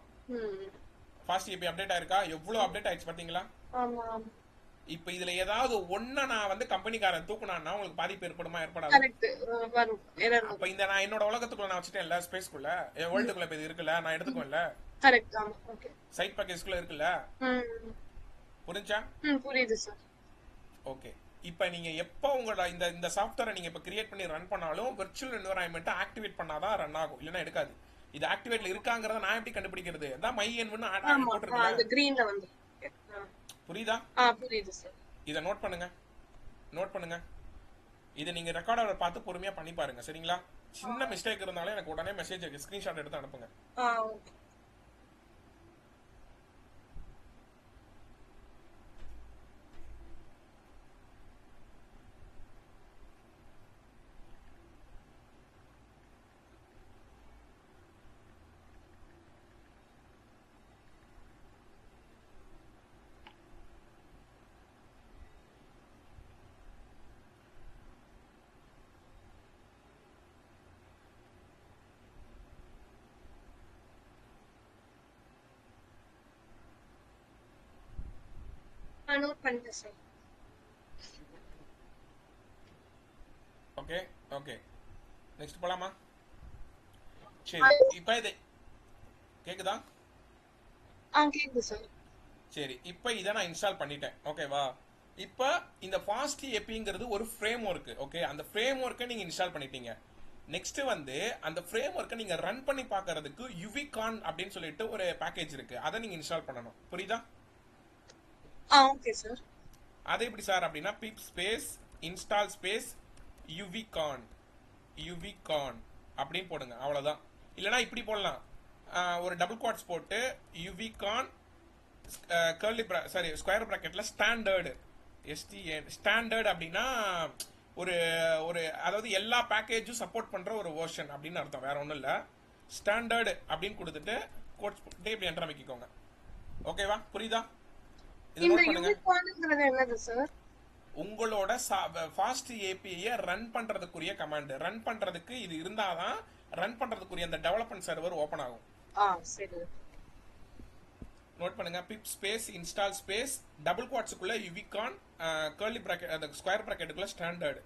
ஃபாஸ்ட் ஏபி அப்டேட் ஆயிருக்கா? எவ்வளவு அப்டேட் ஆயிடுச்சு பாத்தீங்களா? ஆமா. இப்ப இதுல ஏதாவது ஒண்ண நான் வந்து கம்பெனிக்காரன் தூக்குனான்னா உங்களுக்கு பாதிப்பு ஏற்படுமா ஏற்படாது? கரெக்ட், வரும். அப்ப இந்த நான் என்னோட உலகத்துக்குள்ள நான் வச்சிட்டேன்ல, ஸ்பேஸ்க்குள்ள என் வேர்ல்டுக்குள்ள இப்ப இது இருக்குல்ல, நான் எடுத்துக்குவேன்ல. கரெக்ட், ஆமா. ஓகே. சைட் பேக்கேஜ்க்குள்ள இருக்குல்ல. புரிஞ்சா? புரியுது சார். ஓகே, இப்போ நீங்க எப்போ உங்களோட இந்த சாஃப்ட்வேரை நீங்க இப்போ கிரியேட் பண்ணி ரன் பண்ணாலும் விர்ச்சுவல் என்விரான்மெண்ட்டை ஆக்டிவேட் பண்ணாதான் ரன் ஆகும், இல்லைன்னா எடுக்காது. இது ஆக்டிவேட்ல இருக்காங்கறத நான் எப்படி கண்டுபிடிக்கிறது? அதான் மை என்வன்னு போட்டுருக்கேன், அந்த கிரீன்ல வந்து. புரியுதா? புரியுது சார். இத நோட் பண்ணுங்க. இதை நீங்க ரெக்கார்டரை பார்த்து பொறுமையா பண்ணி பாருங்க, சரிங்களா? சின்ன மிஸ்டேக் இருந்தாலும் எனக்கு உடனே மெசேஜ் ஸ்கிரீன்ஷாட் எடுத்து அனுப்புங்க. ஓகே. நோட் பண்ணிட்டேன் சார். ஓகே, நெக்ஸ்ட் போலாமா? சரி, இப்போ இது கேக்குதா? கேக்குது சார். சரி, இப்போ இதை நான் இன்ஸ்டால் பண்ணிட்டேன். ஓகேவா? இப்போ இந்த ஃபாஸ்ட் ஏபிங்கிறது ஒரு ஃப்ரேம் ஒர்க். ஓகே, அந்த ஃப்ரேம் ஒர்க்கை நீங்க இன்ஸ்டால் பண்ணிட்டீங்க. நெக்ஸ்ட் வந்து அந்த ஃப்ரேம் ஒர்க்கை நீங்க ரன் பண்ணி பார்க்கிறதுக்கு யுவிகான் அப்படின்னு சொல்லிட்டு ஒரு பேக்கேஜ் இருக்கு, அதை நீங்க இன்ஸ்டால் பண்ணணும். புரியுதா? Okay sir. அது எப்படி சார் அப்படின்னா, பிப் ஸ்பேஸ் இன்ஸ்டால் ஸ்பேஸ் யுவிகான் அப்படின்னு போடுங்க, அவ்வளவுதான். இல்லைனா இப்படி போடலாம், ஒரு டபுள் குவாட்ஸ் போட்டு யுவிகான் கர்லி ஸ்கொயர் பிராக்கெட்ல ஸ்டாண்டர்டு ஸ்டாண்டர்ட் அப்படின்னா ஒரு ஒரு அதாவது எல்லா பேக்கேஜும் சப்போர்ட் பண்ற ஒரு வெர்ஷன் அப்படின்னு அர்த்தம், வேற ஒன்றும் இல்லை. ஸ்டாண்டர்டு அப்படின்னு கொடுத்துட்டு கோட்ஸ் போட்டு இப்படி என்டர் அமைக்கிக்கோங்க. ஓகேவா? புரியுதா? உங்களோட ஃபாஸ்ட் ஏபிஐ ரன் பண்றதுக்குரிய கமாண்ட், ரன் பண்றதுக்கு இது இருந்தாதான் ரன் பண்றதுக்குரிய அந்த டெவலப்மெண்ட் சர்வர் ஓபன் ஆகும். சரி, நோட் பண்ணுங்க. Pip space install space double குவாட்ஸ்க்குள்ள யுவிகான் கர்லி பிராக்கெட் அந்த ஸ்கொயர் பிராக்கெட்டுக்குள்ள ஸ்டாண்டர்ட்.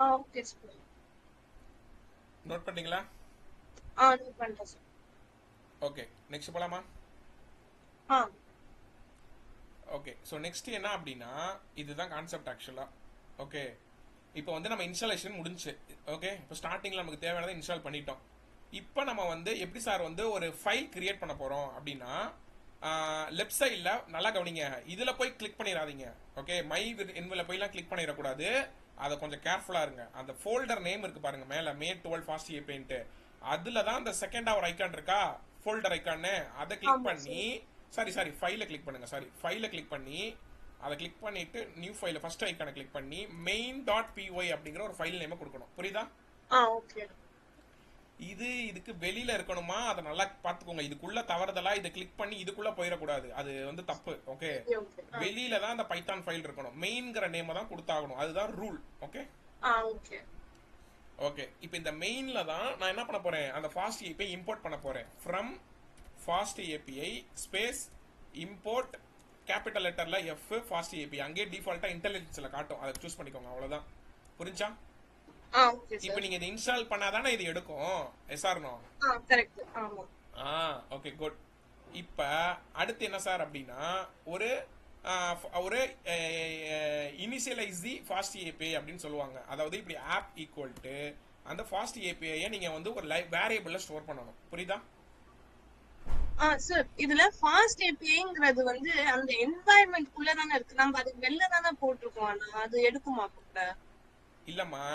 Okay sir. நோட் பண்ணீங்களா? நோட் பண்ணிட்டேன் சார். ஓகே, நெக்ஸ்ட் போலாமா? ஆ ஓகே, ஸோ நெக்ஸ்ட் என்ன அப்படின்னா இதுதான் கான்செப்ட் ஆக்சுவலா. ஓகே, இப்போ வந்து நம்ம இன்ஸ்டாலேஷன் முடிஞ்சு. ஓகே, இப்போ ஸ்டார்டிங்ல நமக்கு தேவையானதை இன்ஸ்டால் பண்ணிட்டோம். இப்போ நம்ம வந்து எப்படி சார் வந்து ஒரு ஃபைல் கிரியேட் பண்ண போறோம் அப்படின்னா லெஃப்ட் சைடில் நல்லா கவனிங்க, இதில் போய் கிளிக் பண்ணிடாதீங்க. ஓகே, மை என்வில் போய்லாம் கிளிக் பண்ணிடக்கூடாது. அதை கொஞ்சம் கேர்ஃபுல்லாக இருங்க. அந்த ஃபோல்டர் நேம் இருக்கு பாருங்க மேலே, மே 12 ஃபாஸ்ட் ஏபின்ட்டு, அதில் தான் அந்த செகண்ட் ஒரு ஐக்கான் இருக்கா, ஃபோல்டர் ஐக்கான்னு, அதை கிளிக் பண்ணி சாரி ஃபைலை கிளிக் பண்ணுங்க. ஃபைலை கிளிக் பண்ணி அதை கிளிக் பண்ணிட்டு நியூ ஃபைல ஃபர்ஸ்ட் ஐக்கானை கிளிக் பண்ணி main.py அப்படிங்கிற ஒரு ஃபைல் நேமை கொடுக்கணும். புரியுதா? ஓகே. இதுக்கு வெளியில இருக்கணுமா, அதை நல்லா பார்த்துக்கோங்க. இதுக்குள்ள தவறுதலா இதை கிளிக் பண்ணி இதுக்குள்ள போயிடக்கூடாது, அது வந்து தப்பு. ஓகே, வெளியில தான் அந்த பைத்தான் ஃபைல் இருக்கணும். மெயின்ங்கிற நேம் தான் கொடுத்தாகணும், அதுதான் ரூல். Okay okay okay. இப்போ இந்த மெயின்ல தான் நான் என்ன பண்ண போறேன், அந்த ஃபாஸ்ட் ஏபிஐ இம்போர்ட் பண்ண போறேன். From fast API space import capital லெட்டர்ல எஃப் ஃபாஸ்ட் ஏபிஐ, அங்கே டிஃபால்ட்டா இன்டெலிஜென்ஸ்ல காட்டும், அதை சூஸ் பண்ணிக்கோங்க. அவ்வளவுதான். புரிஞ்சா? இப்போ நீங்க இதை இன்ஸ்டால் பண்ணாதானே இது எடுக்கும். எஸ்ஆர்னோ? கரெக்ட். ஆமா. Okay good. இப்போ அடுத்து என்ன சார் அப்படின்னா ஒரு ஒரு இனிஷியலைஸ் தி ஃபாஸ்ட் ஏபிஐ அப்படின்னு சொல்லுவாங்க. அதாவது இப்படி ஆப் ஈக்குவல் டு அந்த ஃபாஸ்ட் ஏபிஐயை நீங்க வந்து ஒரு வேரியபிள்ல ஸ்டோர் பண்ணணும். புரியுதா? சார், இதுல ஃபாஸ்ட் ஏபிஐங்கிறது வந்து அந்த என்வாயன்மெண்ட் குள்ள தானே இருக்கு, நம்ம அதுக்கு வெளில தானே போட்டிருக்கோம். அது எடுக்குமா கூட? இல்லம்மா,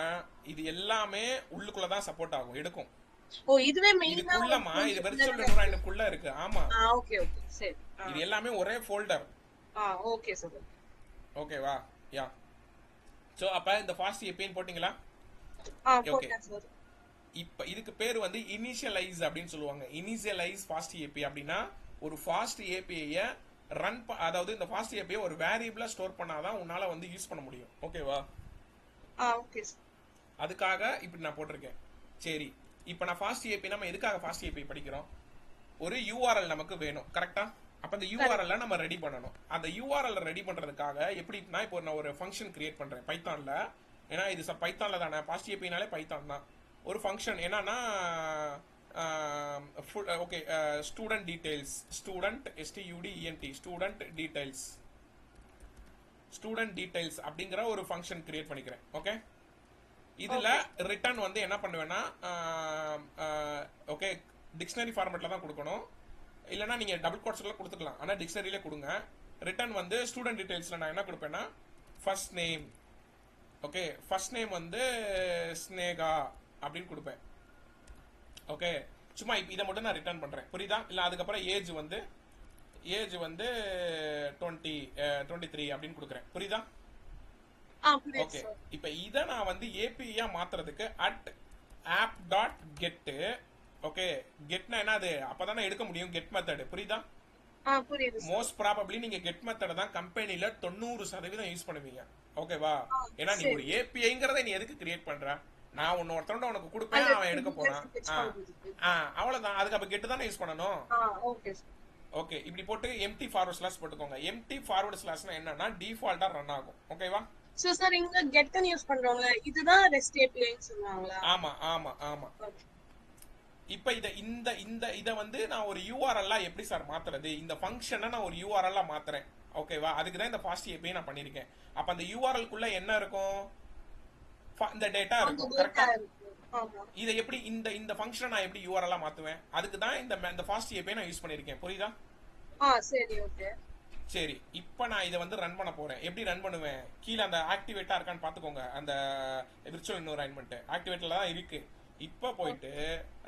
இது எல்லாமே உள்ளுக்குள்ளதான் சப்போர்ட் ஆகும், எடுக்கும். இதுவே மெயினா உள்ளமா இது வெர்ச்சுவல் என்வைரன்மென்ட்க்குள்ள இருக்கு. ஆமா. ஓகே ஓகே சரி. இது எல்லாமே ஒரே ஃபோல்டர். Okay sir. ஓகேவா? யா. சோ அப்ப இந்த ஃபாஸ்ட் ஏபிஐ போடிங்களா? போட்டேன் சார். இப்போ இதுக்கு பேர் வந்து இனிஷியலைஸ் அப்படின்னு சொல்லுவாங்க. இனிஷியலைஸ் ஃபாஸ்ட் ஏபிஐ அப்படின்னா ஒரு ஃபாஸ்ட் ஏபிஐயை ரன் அதாவது இந்த ஃபாஸ்ட் ஏபிஐ ஒரு வேரியபிளா ஸ்டோர் பண்ணாதான் உன்னால வந்து யூஸ் பண்ண முடியும். ஓகேவா? Okay sir. அதுக்காக இப்படி நான் போட்டிருக்கேன். சரி, இப்போ நான் ஃபாஸ்ட் ஏபிஐ, நம்ம எதுக்காக ஃபாஸ்ட் ஏபிஐ படிக்கிறோம்? ஒரு யூஆர்எல் நமக்கு வேணும். கரெக்டா? அப்ப அந்த யூஆர்எல் நம்ம ரெடி பண்ணணும். அந்த யூஆர்எல் ரெடி பண்றதுக்காக எப்படின்னா, இப்போ நான் ஒரு ஃபங்க்ஷன் கிரியேட் பண்றேன் பைத்தான்ல. ஏன்னா இது பைத்தான்ல தானே, ஃபாஸ்ட் ஏபிஐனாலே பைத்தான் தான். ஒரு ஃபங்க்ஷன் என்னன்னா okay, student details, student STUDENT student details அப்படிங்கிற ஒரு ஃபங்க்ஷன் கிரியேட் பண்ணிக்கிறேன். ஓகே, இதுல ரிட்டர்ன் வந்து என்ன பண்ணுவேன்னா ஓகே டிக்ஷனரி ஃபார்மேட்ல தான் கொடுக்கணும். இல்லைன்னா நீங்க டபுள் கோட்ஸ்ல கொடுத்துக்கலாம், ஆனா டிக்ஷனரியில கொடுங்க. ரிட்டர்ன் வந்து ஸ்டூடெண்ட் டீடைல்ஸ்ல நான் என்ன கொடுப்பேன்னா first name. Okay, first name வந்து ஸ்னேகா அப்படின்னு கொடுப்பேன். ஓகே, சும்மா இதை மட்டும் நான் ரிட்டர்ன் பண்றேன். புரியுதா? இல்ல அதுக்கப்புறம் ஏஜ் வந்து 23 அப்படின்னு கொடுக்குறேன். புரியுதா? ஓகே, இப்போ இதை நான் வந்து ஏபிஐயா மாத்துறதுக்கு @app.get. ஓகே, கெட்னா என்ன, அது அப்பதானே எடுக்க முடியும், கெட் மெத்தட். புரியுதா? மோஸ்ட் ப்ராபபிலி நீங்க கெட் மெத்தட் தான் கம்பெனில 90% யூஸ் பண்ணுவீங்க. ஓகேவா? ஏன்னா நீ ஒரு ஏபிஐங்கிறத நீ எதுக்கு கிரியேட் பண்ற? நான் ஒருத்தரோட உனக்கு கொடுப்பேன், அவன் எடுக்க போறான், அவ்வளவுதான். அதுக்கு அப்ப கெட் தானே யூஸ் பண்ணணும். ஓகே, இப்படி போட்டு எம்டி ஃபார்வர்ட் ஸ்லாஷ் போட்டுக்கோங்க. எம்டி ஃபார்வர்ட் ஸ்லாஷ்னா என்னன்னா டிஃபால்ட்டா ரன் ஆகும். ஓகேவா? சோ சார், இங்க கெட் யூஸ் பண்றவங்க இதுதான் ரெஸ்ட் ஏபிஐன்னு சொல்லுவாங்களா? ஆமா ஆமா ஆமா. இப்போ இத வந்து நான் ஒரு யூஆர்எல் எப்படி சார் மாத்துறது? இந்த ஃபங்க்ஷனை நான் ஒரு யூஆர்எல் மாத்துறேன். ஓகேவா? அதுக்கு தான் இந்த ஃபாஸ்ட் ஏபிஐ நான் பண்ணிருக்கேன். அப்ப அந்த யூஆர்எல் குள்ள என்ன இருக்கும்? இந்த டேட்டா இருக்கும். கரெக்ட்டா? இத எப்படி இந்த ஃபங்க்ஷனை நான் எப்படி யூஆர்எல் மாத்துவேன்? அதுக்கு தான் இந்த ஃபாஸ்ட் ஏபிஐ நான் யூஸ் பண்ணிருக்கேன். புரியுதா? சரி. ஓகே, சரி. இப்போ நான் இதை வந்து ரன் பண்ண போறேன். எப்படி ரன் பண்ணுவேன்? கீழே அந்த ஆக்டிவேட்டா இருக்கான்னு பாத்துக்கோங்க. அந்த விர்ச்சுவல் என்வைரன்மென்ட் ஆக்டிவேட்டர்ல தான் இருக்கு. இப்போ போயிட்டு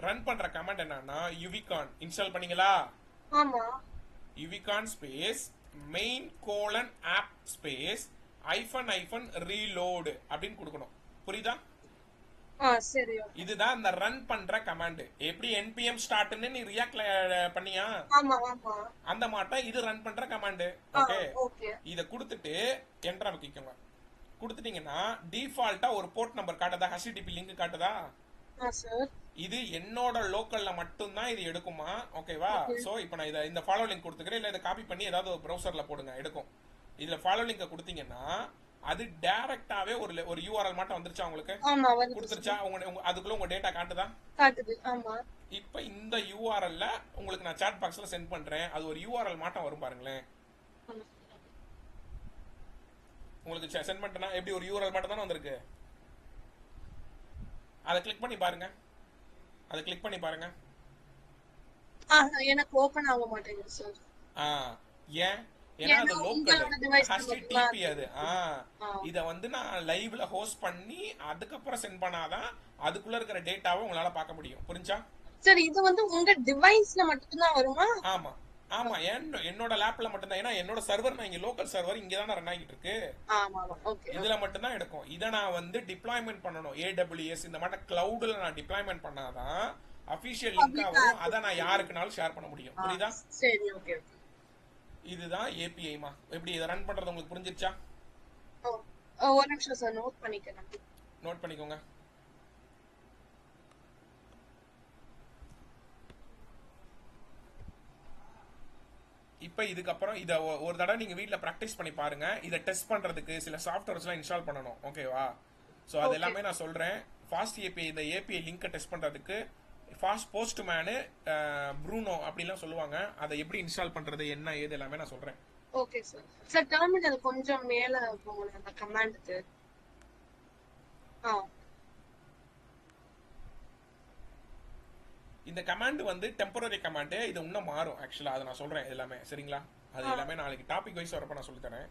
ரன் பண்ற கமாண்ட் என்னன்னா யுவிகான் இன்ஸ்டால் பண்ணீங்களா? ஆமா. யுவிகான் ஸ்பேஸ் main:app ஸ்பேஸ் -reload அப்படின்னு கொடுக்கணும். புரியுதா? சரி. இதுதான் இந்த ரன் பண்ற கமாண்ட். எப்படி npm ஸ்டார்ட்னு நீ ரியாக்ட்ல பண்ணியா? ஆமா ஆமா. அந்த மாட்ட இது ரன் பண்ற கமாண்ட். ஓகே, இத கொடுத்துட்டு என்டர் அமைக்கிக்கோங்க. கொடுத்துட்டீங்கன்னா டிஃபால்ட்டா ஒரு போர்ட் நம்பர் காட்டுதா, HTTP லிங்க் காட்டுதா? இது என்னோட லோக்கல்ல மட்டும் தான் இது எடுக்குமா? ஓகேவா? சோ இப்போ நான் இந்த ஃபாலோ லிங்க் கொடுத்துக்கிறேன். இல்ல இதை காப்பி பண்ணி ஏதாவது ஒரு ப்ரௌசர்ல போடுங்க, எடுக்கும். இதுல ஃபாலோ லிங்கை கொடுத்தீங்கன்னா அது டைரக்டாவே ஒரு யூஆர்எல் மட்டும் வந்துருச்சா உங்களுக்கு? ஆமா வருது கொடுத்துருச்சா? சார். அதுக்குள்ள உங்க டேட்டா காட்டுதா? காட்டுது. ஆமா. இப்ப இந்த யூஆர்எல்ல உங்களுக்கு நான் சாட் பாக்ஸ்ல சென்ட் பண்றேன். அது ஒரு யூஆர்எல் மட்டும் வரும் பாருங்களேன். ஆமா. உங்களுக்கு சென்ட் பண்ணிட்டேன்னா எப்படி ஒரு யூஆர்எல் மட்டும் தானே வந்திருக்கு? அதை கிளிக் பண்ணி பாருங்க. அதை கிளிக் பண்ணி பாருங்க. எனக்கு ஓபன் ஆக மாட்டேங்குது சார். ஏன்? ஏன்னா அது ஏன்னா லோக்கல் உங்களோட டிவைஸ்ல மட்டும்தான் HTTP அது. ஆ. இத வந்து நான் லைவ்ல ஹோஸ்ட் பண்ணி அதுக்கப்புறம் சென்ட் பண்ணாதான் அதுக்குள்ள இருக்கிற டேட்டாவை உங்களால பார்க்க முடியும். புரிஞ்சா? சார் இது வந்து உங்க டிவைஸ்ல மட்டும்தான் வருமா? ஆமா ஆமா, என்னோட லேப்ல மட்டும்தான். ஏன்னா என்னோட சர்வர், நான் இங்க லோக்கல் சர்வர் இங்க தானே ரன் ஆகிட்டு இருக்கு. ஆமா ஆமா. ஓகே. இதுல மட்டும்தான் எடுக்கும். இதை நான் வந்து டிப்ளாய்மெண்ட் பண்ணணும். AWS இந்த மாதிரி கிளவுட்ல நான் டிப்ளாய்மெண்ட் பண்ணாதான் அபிஷியல் லிங்கா வரும். அதை நான் யாருக்குனாலும் ஷேர் பண்ண முடியும். புரியுதா? சரி ஓகே ஓகே. இதுதான் API-மா. எப்படி இதை ரன் பண்றது உங்களுக்கு புரிஞ்சிருச்சா? ஒரு நிமிஷம் சார் நோட் பண்ணிக்கிறேன். நோட் பண்ணிக்கோங்க. இப்போ இதுக்கப்புறம் இதை ஒரு தடவை நீங்க வீட்டில் ப்ராக்டிஸ் பண்ணி பாருங்க. இதை டெஸ்ட் பண்றதுக்கு சில சாஃப்ட்வேர்ஸ்லாம் இன்ஸ்டால் பண்ணணும். ஓகேவா? ஸோ அது எல்லாமே நான் சொல்றேன். ஃபாஸ்ட் API, இந்த API லிங்கை டெஸ்ட் பண்றதுக்கு ஃபாஸ்ட் போஸ்ட்மேனு, ப்ரூனோ அப்படிலாம் சொல்லுவாங்க. அதை எப்படி இன்ஸ்டால் பண்றது என்ன ஏது எல்லாமே நான் சொல்றேன். Okay sir. சார் டெர்மினல் கொஞ்சம் மேல போகணும் அந்த கமாண்டுக்கு. இந்த கமாண்ட் வந்து டெம்பரரி கமாண்ட். இது இன்னும் மாறும் ஆக்சுவலா. அதை நான் சொல்றேன் எல்லாமே. சரிங்களா? அது எல்லாமே நாளைக்கு டாபிக் வைஸ் வரப்ப நான் சொல்லி தரேன்.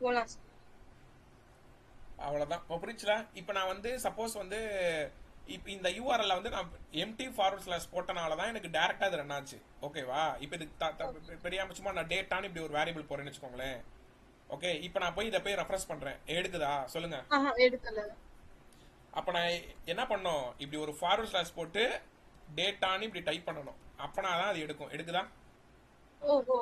போலாம் சார். அவ்வளவுதான். இப்போ புரிச்சுல? இப்போ நான் வந்து சப்போஸ் வந்து இப்போ இந்த யூஆர்எல்ல வந்து நான் எம்டி ஃபார்வர்ட் ஸ்லாஷ் போட்டனால தான் எனக்கு டைரக்டா இது ரன் ஆச்சு. ஓகேவா? இப்போ இது பெரிய சும்மா நான் டேட்டான்னு இப்படி ஒரு வேரியபிள் போறேன்னு வச்சுக்கோங்களேன். ஓகே, இப்போ நான் போய் இதை போய் ரெஃப்ரெஷ் பண்றேன். எடுக்குதா சொல்லுங்க? எடுக்கல. அப்ப நான் என்ன பண்ணணும்? இப்படி ஒரு ஃபார்வர்ட் ஸ்லாஷ் போட்டு டேட்டான்னு இப்படி டைப் பண்ணணும். அப்பனா தான் அது எடுக்கும். எடுக்குதா? ஓஹோ.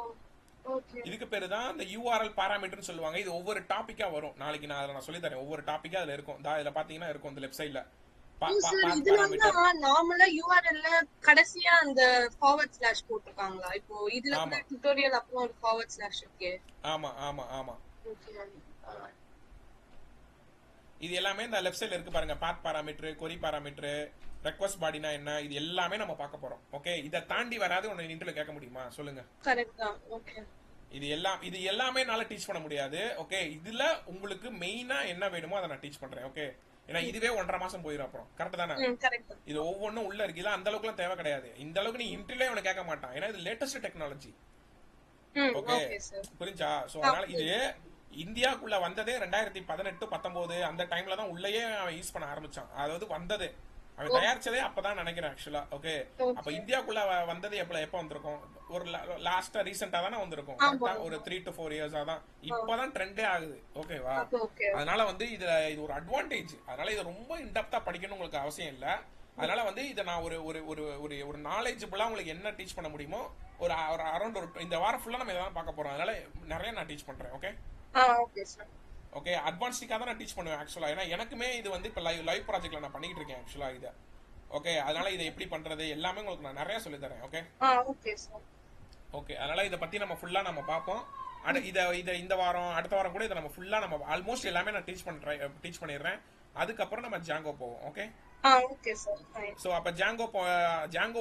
ஓகே. இதுக்கு பேரு தான் இந்த யூஆர்எல் பாராமீட்டர்னு சொல்லுவாங்க. இது ஒவ்வொரு டாபிக்கா வரும். நாளைக்கு நான் அதை சொல்லி தரேன். ஒவ்வொரு டாபிக்கா அதுல இருக்கும். இதுல பாத்தீங்கன்னா இருக்கும் இந்த லெஃப்ட் சைடுல நார்மலா யூஆர்எல்ல கடைசியா அந்த ஃபார்வர்ட் ஸ்லாஷ் போட்டுருக்காங்களா? இப்போ இதுல கூட டுட்டோரியல் அப்புறம் ஒரு ஃபார்வர்ட் ஸ்லாஷ் இருக்கு. ஆமா ஆமா ஆமா. இது எல்லாமே இந்த லெஃப்ட் சைடுல இருக்கு பாருங்க. பாத் பாராமீட்டர், கொரி பாராமீட்டர், ரெக்வெஸ்ட் பாடினா என்ன, இது எல்லாமே நம்ம பார்க்க போறோம். ஓகே, இத தாண்டி வராது உன்னை இன்டர்வியூல கேட்க முடியுமா சொல்லுங்க? கரெக்ட் தான். ஓகே. இது எல்லாமே நாள டீச் பண்ண முடியாது. ஓகே, இதுல உங்களுக்கு மெயினா என்ன வேணுமோ அதை நான் டீச் பண்றேன். ஓகே, ஏன்னா இதுவே 1.5 மாசம் போயிடும். அப்புறம் கரெக்ட் தானே? இது ஒவ்வொன்றும் உள்ள இருக்கு. இல்ல அந்த அளவுக்குலாம் தேவை கிடையாது. இந்த அளவுக்கு நீ இன்டர்வியூல உனக்கு கேட்க மாட்டான். ஏன்னா இது லேட்டஸ்ட் டெக்னாலஜி. ஓகே, புரிஞ்சா? சோ அதனால இது இந்தியாக்குள்ள வந்ததே 2018-19 அந்த டைம்ல தான் உள்ளேயே அவன் யூஸ் பண்ண ஆரம்பிச்சான். அதாவது வந்தது அவன் தயாரிச்சதே அப்பதான் நினைக்கிறேன் ஆக்சுவலா. ஓகே, அப்ப இந்தியாக்குள்ள வந்தது எப்ப வந்திருக்கும்? ஒரு லாஸ்டா ரீசெண்டா தானே வந்திருக்கும். கரெக்டா ஒரு 3 to 4 இயர்ஸா தான் இப்பதான் ட்ரெண்டே ஆகுது. ஓகேவா? அதனால வந்து இது ஒரு அட்வான்டேஜ். அதனால இதை ரொம்ப இன்டெப்தா படிக்கணும் உங்களுக்கு அவசியம் இல்ல. அதனால வந்து இதை நான் ஒரு ஒரு ஒரு ஒரு ஒரு நாலேஜபிளா உங்களுக்கு என்ன டீச் பண்ண முடியுமோ ஒரு அரௌண்ட் ஒரு இந்த வாரம் ஃபுல்லா நம்ம இதெல்லாம் பார்க்க போறோம். அதனால நிறைய நான் டீச் பண்றேன். ஓகே ஓகே, அட்வான்ஸ்டிக்கா தான் நான் டீச் பண்ணுவேன் ஆக்சுவலா. ஏன்னா எனக்குமே இது வந்து இப்போ லைவ் ப்ராஜெக்ட்ல நான் பண்ணிட்டு இருக்கேன் ஆக்சுவலா இதை. ஓகே, அதனால இதை எப்படி பண்றது எல்லாமே உங்களுக்கு நான் நிறைய சொல்லி தரேன். ஓகே ஓகே, அதனால இதை பத்தி நம்ம ஃபுல்லா நம்ம பார்ப்போம். இதை இந்த வாரம் அடுத்த வாரம் கூட இதை நம்ம ஃபுல்லா நம்ம ஆல்மோஸ்ட் எல்லாமே நான் டீச் பண்ணிடுறேன். அதுக்கப்புறம் நம்ம ஜாங்கோ போவோம். Okay okay sir. சோ அப்ப ஜாங்கோ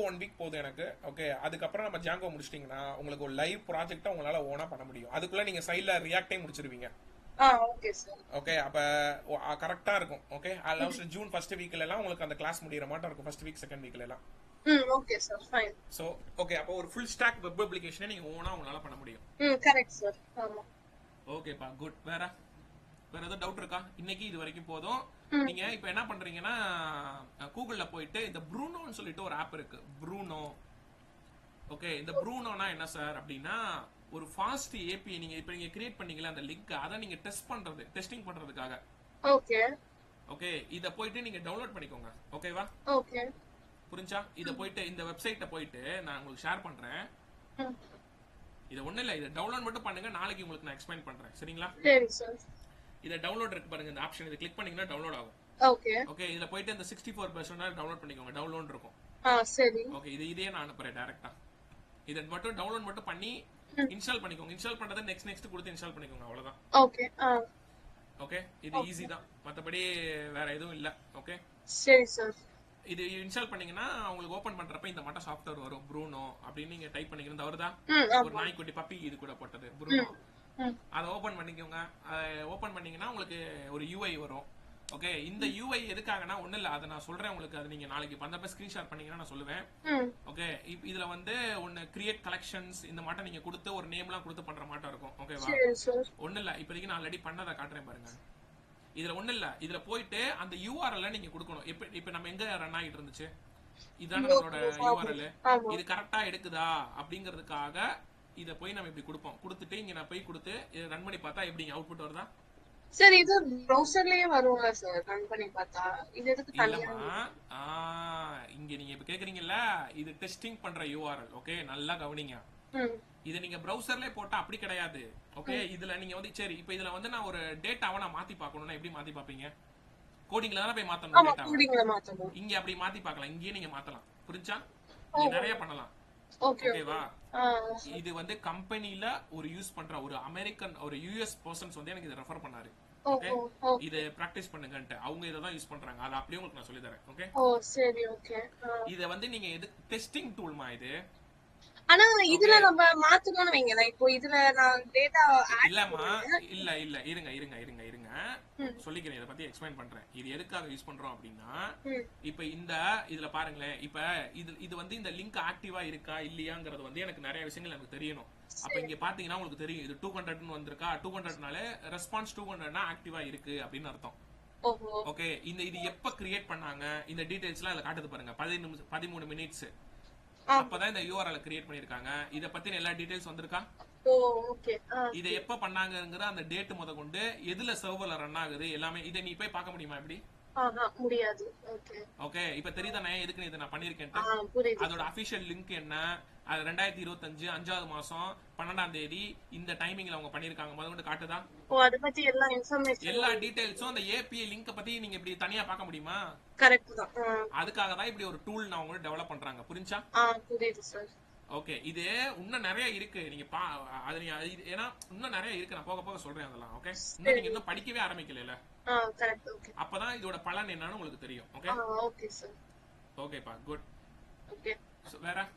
1 வீக் போகுது எனக்கு. ஓகே, அதுக்கப்புறம் நம்ம ஜாங்கோ முடிச்சிட்டீங்கன்னா உங்களுக்கு ஒரு லைவ் ப்ராஜெக்ட்டை உங்களால ஓனா பண்ண முடியும். அதுக்குள்ள நீங்க சைடுல ரியாக்டே முடிச்சிருவீங்க. Okay sir. ஓகே, அப்ப கரெக்டா இருக்கும். ஓகே, ஆல்மோஸ்ட் ஜூன் ஃபர்ஸ்ட் வீக்ல எல்லாம் உங்களுக்கு அந்த கிளாஸ் முடியற மாட்டா இருக்கும். ஃபர்ஸ்ட் வீக் செகண்ட் வீக்ல எல்லாம். Okay sir. Fine. So okay, அப்ப ஒரு ஃபுல் ஸ்டாக் வெப் அப்ளிகேஷனை நீங்க ஓனா உங்களால பண்ண முடியும். Correct sir. ஆமா. ஓகேப்பா, குட். வேற ஏதாவது டவுட் இருக்கா? இன்னைக்கு இது வரைக்கும் போதும். நீங்க இப்ப என்ன பண்றீங்கன்னா கூகுள்ல போயிட்டு இந்த ப்ரூனோன்னு சொல்லிட்டு ஒரு ஆப் இருக்கு. ப்ரூனோ. ஓகே, இந்த ப்ரூனோனா என்ன சார் அப்படின்னா ஒரு ஃபாஸ்ட் ஏபிஐ. நீங்க கிரியேட் பண்ணீங்களா அந்த லிங்க், அதை நீங்க டெஸ்டிங் பண்றதுக்காக. ஓகே. ஓகே, இத போயிட்டு நீங்க டவுன்லோட் பண்ணிக்கோங்க. ஓகேவா? ஓகே. புரிஞ்சா? இத போயிட்டு இந்த வெப்சைட்ட போயிட்டு நான் உங்களுக்கு ஷேர் பண்றேன். இது ஒண்ணு இல்ல, இத டவுன்லோட் மட்டும் பண்ணுங்க. நாளைக்கு உங்களுக்கு நான் எக்ஸ்பிளைன் பண்றேன். சரிங்களா? சரி சார். இத டவுன்லோட் இருக்கு பாருங்க, இந்த ஆப்ஷன். இத கிளிக் பண்ணீங்கன்னா டவுன்லோட் ஆகும். ஓகே. ஓகே, இதுல போயிட்டு இந்த 64% டவுன்லோட் பண்ணிக்கோங்க. டவுன்லோட் இருக்கும். சரி. ஓகே, இதையே நான் அனுப்புறேன் டைரக்டா. இத மட்டும் டவுன்லோட் மட்டும் பண்ணி இன்ஸ்டால் பண்ணிக்கோங்க. இன்ஸ்டால் பண்றத நெக்ஸ்ட் கொடுத்து இன்ஸ்டால் பண்ணிக்கோங்க. அவ்வளவுதான். ஓகே. ஓகே, இது ஈஸி தான். மத்தபடி வேற எதுவும் இல்ல. ஓகே, சரி சார். இது இன்ஸ்டால் பண்ணீங்கன்னா உங்களுக்கு ஓபன் பண்றப்ப இந்த மட்டும் சாஃப்ட்வேர் வரும். ப்ரூனோ அப்படின்னு நீங்க டைப் பண்ணீங்கன்னா வருதா? ஒரு நாய்க்குட்டி பப்பி இது கூட போட்டது ப்ரூனோ. அதை ஓபன் பண்ணிக்கோங்க. ஓபன் பண்ணீங்கன்னா உங்களுக்கு ஒரு யூஐ வரும். ஓகே, இந்த யூஐ எதுக்காகனா ஒண்ணு இல்ல, அதை நான் சொல்றேன் உங்களுக்கு. அது நீங்க நாளைக்கு பந்தப்ப ஸ்கிரீன்ஷாட் பண்ணீங்கன்னா நான் சொல்லுவேன். ஓகே, இதுல வந்து ஒன்னு கிரியேட் கலெக்ஷன்ஸ் இந்த மாட்ட நீங்க கொடுத்து ஒரு நேம்லாம் கொடுத்து பண்ற மாட்டம் இருக்கும். ஓகேவா? ஒண்ணு இல்ல, இப்போதைக்கு நான் ஆல்ரெடி பண்ணதை காட்டுறேன் பாருங்க. இதுல ஒண்ணு இல்ல, இதுல போயிட்டு அந்த யூஆர்எல் நீங்க கொடுக்கணும். இப்ப நம்ம எங்க ரன் ஆகிட்டு இருந்துச்சு, இதான நம்மளோட யூஆர்எல். இது கரெக்டா எடுக்குதா அப்படிங்கிறதுக்காக இத போய் நம்ம இப்படி கொடுப்போம். கொடுத்துட்டு இங்க நான் போய் கொடுத்து இதை ரன் பண்ணி பார்த்தா எப்படி அவுட்புட் வருதா? சார் இது ப்ரௌசர்லயே வரும்ல சார் ரன் பண்ணி பார்த்தா? இது எதுக்கு தனியா? இங்க நீங்க இப்ப கேக்குறீங்கல்ல, இது டெஸ்டிங் பண்ற யூஆர்எல். ஓகே, நல்லா கவனிங்க. இது நீங்க பிரவுசர்லயே போட்டா அப்படி கிடையாது. ஓகே, இதுல நீங்க வந்து சரி இப்போ இதுல வந்து நான் ஒரு டேட்டாவை நான் மாத்தி பார்க்கணும்னா எப்படி மாத்தி பாப்பீங்க? கோடிங்ல தான போய் மாத்தணும் டேட்டாவை. கோடிங்ல மாத்தணும். இங்க அப்படி மாத்தி பார்க்கலாம். இங்கேயே நீங்க மாத்தலாம். புரிஞ்சா? நீங்க நிறைய பண்ணலாம். ஓகேவா? இது வந்து கம்பெனில ஒரு யூஸ் பண்ற ஒரு அமெரிக்கன் ஒரு யுஎஸ் பர்சன்ஸ் வந்து எனக்கு இத ரெஃபர் பண்ணாரு. ஓகே, இது பிராக்டீஸ் பண்ணுங்கன்ட்டு அவங்க இத தான் யூஸ் பண்றாங்க. அத அப்படியே உங்களுக்கு நான் சொல்லி தரேன். ஓகே, சரி. ஓகே, இத வந்து நீங்க எது டெஸ்டிங் டூல்மா இது? ஆனா இதுல நம்ம மாத்தணும்னு வைங்க. இப்போ இதுல நான் டேட்டா இல்லமா, இல்ல இல்ல இருங்க இருங்க இருங்க இருங்க சொல்லிக்கிறேன். இத பத்தி எக்ஸ்பிளைன் பண்றேன். இது எதுக்காக யூஸ் பண்றோம் அப்படின்னா, இப்போ இந்த இதுல பாருங்களேன், இப்போ இது வந்து இந்த லிங்க் ஆக்டிவா இருக்கா இல்லையாங்கிறது வந்து எனக்கு நிறைய விஷயங்கள் எனக்கு தெரியணும். அப்ப இங்க பாத்தீங்கன்னா உங்களுக்கு தெரியும் இது 200ன்னு வந்திருக்கா. 200னால ரெஸ்பான்ஸ் 200னா ஆக்டிவா இருக்கு அப்படின்னு அர்த்தம். ஓகே, இது எப்ப கிரியேட் பண்ணாங்க இந்த டீடைல்ஸ்லாம் அதுல காட்டுது பாருங்க. 13 மினிட்ஸ் அப்பதான் இந்த யூஆர்எல் கிரியேட் பண்ணிருக்காங்க. இத பத்தின எல்லா டீடைல்ஸ் வந்திருக்கா? ஓகே, இத எப்ப பண்ணாங்கங்கற அந்த டேட் முத கொண்டு எதுல சர்வர்ல ரன் ஆகுது எல்லாமே இத நீ போய் பார்க்க முடியுமா? இப்படி முடியாது. ஓகே ஓகே, இப்ப தெரியுதானே எதுக்கு இத நான் பண்ணிருக்கேன்? அதோட அபிஷியல் லிங்க் என்ன, அது 2025 5வது மாசம் 12ஆம் தேதி இந்த டைமிங்ல அவங்க பண்ணிருக்காங்க முதல்ல காட்டுதா? அத பத்தி எல்லா இன்ஃபர்மேஷன் எல்லா டீடைல்ஸும் அந்த ஏபிஐ லிங்க் பத்தி நீங்க இப்படி தனியா பார்க்க முடியுமா? கரெக்ட் தான். அதுக்காக தான் இப்படி ஒரு டூல் நான் உங்களுக்கு டெவலப் பண்றாங்க. புரிஞ்சா? புரியுது சார். ஓகே, இது இன்னும் நிறைய இருக்கு. நீங்க அது ஏன்னா இன்னும் நிறைய இருக்கு. நான் போக போக சொல்றேன் அதெல்லாம். ஓகே, இன்னும் நீங்க இன்னும் படிக்கவே ஆரம்பிக்கல. கரெக்ட். ஓகே, அப்பதான் இதோட பலன் என்னன்னு உங்களுக்கு தெரியும். Okay okay sir. ஓகேப்பா, குட். ஓகே, வேற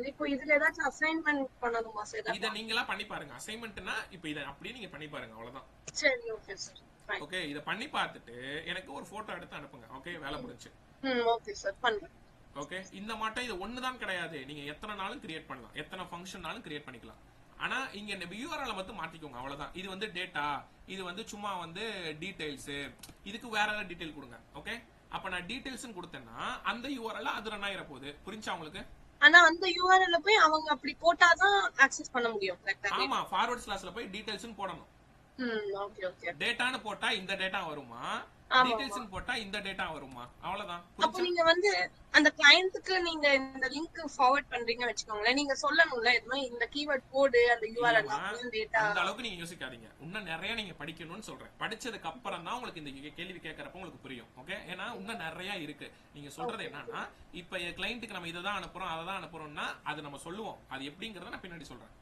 இப்போ இதுல ஏதாச்சும் அசைன்மென்ட் பண்ணனுமா சார்? இத நீங்களா பண்ணி பாருங்க. அசைன்மென்ட்னா இப்போ இத அப்படியே நீங்க பண்ணி பாருங்க. அவ்வளவுதான். சரி, ஓகே சார். ஓகே, இத பண்ணி பார்த்துட்டு எனக்கு ஒரு போட்டோ எடுத்து அனுப்புங்க. ஓகே, வேலை முடிஞ்சு. ஓகே சார், பண்றேன். ஓகே, இந்த மாட்டம் இது ஒண்ணுதான் கிடையாது. நீங்க எத்தனை நாளும் கிரியேட் பண்ணலாம், எத்தனை ஃபங்க்ஷன்னாலும் கிரியேட் பண்ணிக்கலாம். ஆனா இங்க இந்த யூஆர்எல் மட்டும் மாத்திக்கோங்க. அவ்வளவுதான். இது வந்து டேட்டா, இது வந்து சும்மா வந்து டீடைல்ஸ். இதுக்கு வேற ஏதாவது டீடைல் கொடுங்க. ஓகே, அப்ப நான் டீடைல்ஸ் கொடுத்தேன்னா அந்த யூஆர்எல் அது ரன் ஆயிர போகுது. புரிஞ்சா உங்களுக்கு? ஆனா அந்த யூஆர்எல்ல போய் அவங்க அப்படி போட்டாதான் ஆக்சஸ் பண்ண முடியும். கரெக்ட்டா? ஆமா, ஃபார்வர்ட் ஸ்லாஷ்ல போய் டீடைல்ஸ் போடணும். ஓகே ஓகே, டேட்டான்னு போட்டா இந்த டேட்டா வருமா, டீடைல்ஸ் போட்டா இந்த டேட்டா வருமா? அவ்வளவுதான். அப்ப நீங்க வந்து அந்த கிளையன்ட்க்கு நீங்க இந்த லிங்க் ஃபார்வர்ட் பண்றீங்க வெச்சுக்கோங்களேன், நீங்க சொல்லணும்ல இந்த கீவேர்ட் போடு அந்த யூஆர்எல் டேட்டா. அந்த அளவுக்கு நீங்க யோசிக்காதீங்க. இன்னும் நிறைய நீங்க படிக்கணும்னு சொல்றேன். படிச்சதுக்கு அப்புறம் தான் உங்களுக்கு இந்த கேள்வி கேட்கறப்ப உங்களுக்கு புரியும். ஓகே, ஏன்னா இன்னும் நிறைய இருக்கு. நீங்க சொல்றது என்னன்னா, இப்ப கிளையன்ட்க்கு நம்ம இத தான் அனுப்புறோம் அத தான் அனுப்புறோம்னா அது நம்ம சொல்லுவோம். அது எப்படிங்கறத நான் பின்னாடி சொல்றேன்.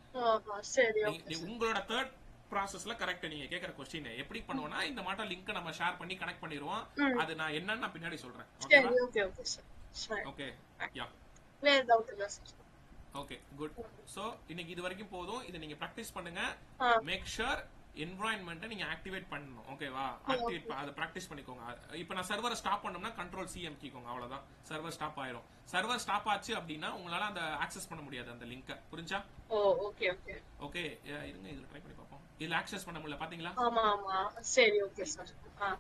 சரி, உங்களோட தேர்ட் ப்ராசஸ்ல கரெக்ட். நீங்க கேக்குற क्वेश्चन எப்படி பண்ணுவோம்னா இந்த மாட்ட லிங்க் நம்ம ஷேர் பண்ணி கனெக்ட் பண்ணிடுவோம். அது நான் என்னன்னு நான் பின்னாடி சொல்றேன். ஓகேவா? Okay okay sir. ஓகே, யா, வேற டவுட் இல்ல சார். Okay, good. சோ இன்னைக்கு இது வரைக்கும் போதும். இத நீங்க பிராக்டீஸ் பண்ணுங்க. மேக் ஷூர் என்வாயன்மென்ட்ட நீங்க ஆக்டிவேட் பண்ணனும். ஓகேவா? ஆக்டிவேட் அத பிராக்டீஸ் பண்ணிக்கோங்க. இப்போ நான் சர்வரை ஸ்டாப் பண்ணனும்னா கண்ட்ரோல் சி அமுக்கிக்கோங்க. அவ்வளவுதான். சர்வர் ஸ்டாப் ஆயிரும். சர்வர் ஸ்டாப் ஆச்சு அப்படினா உங்களால அந்த ஆக்சஸ் பண்ண முடியாது அந்த லிங்கை. புரிஞ்சா? ஓகே ஓகே ஓகே, இருங்க இதுல ட்ரை பண்ணி பாப்போம். இதுல ஆக்சஸ் பண்ண முடியல பாத்தீங்களா? ஆமா ஆமா, சரி, ஓகே சார்.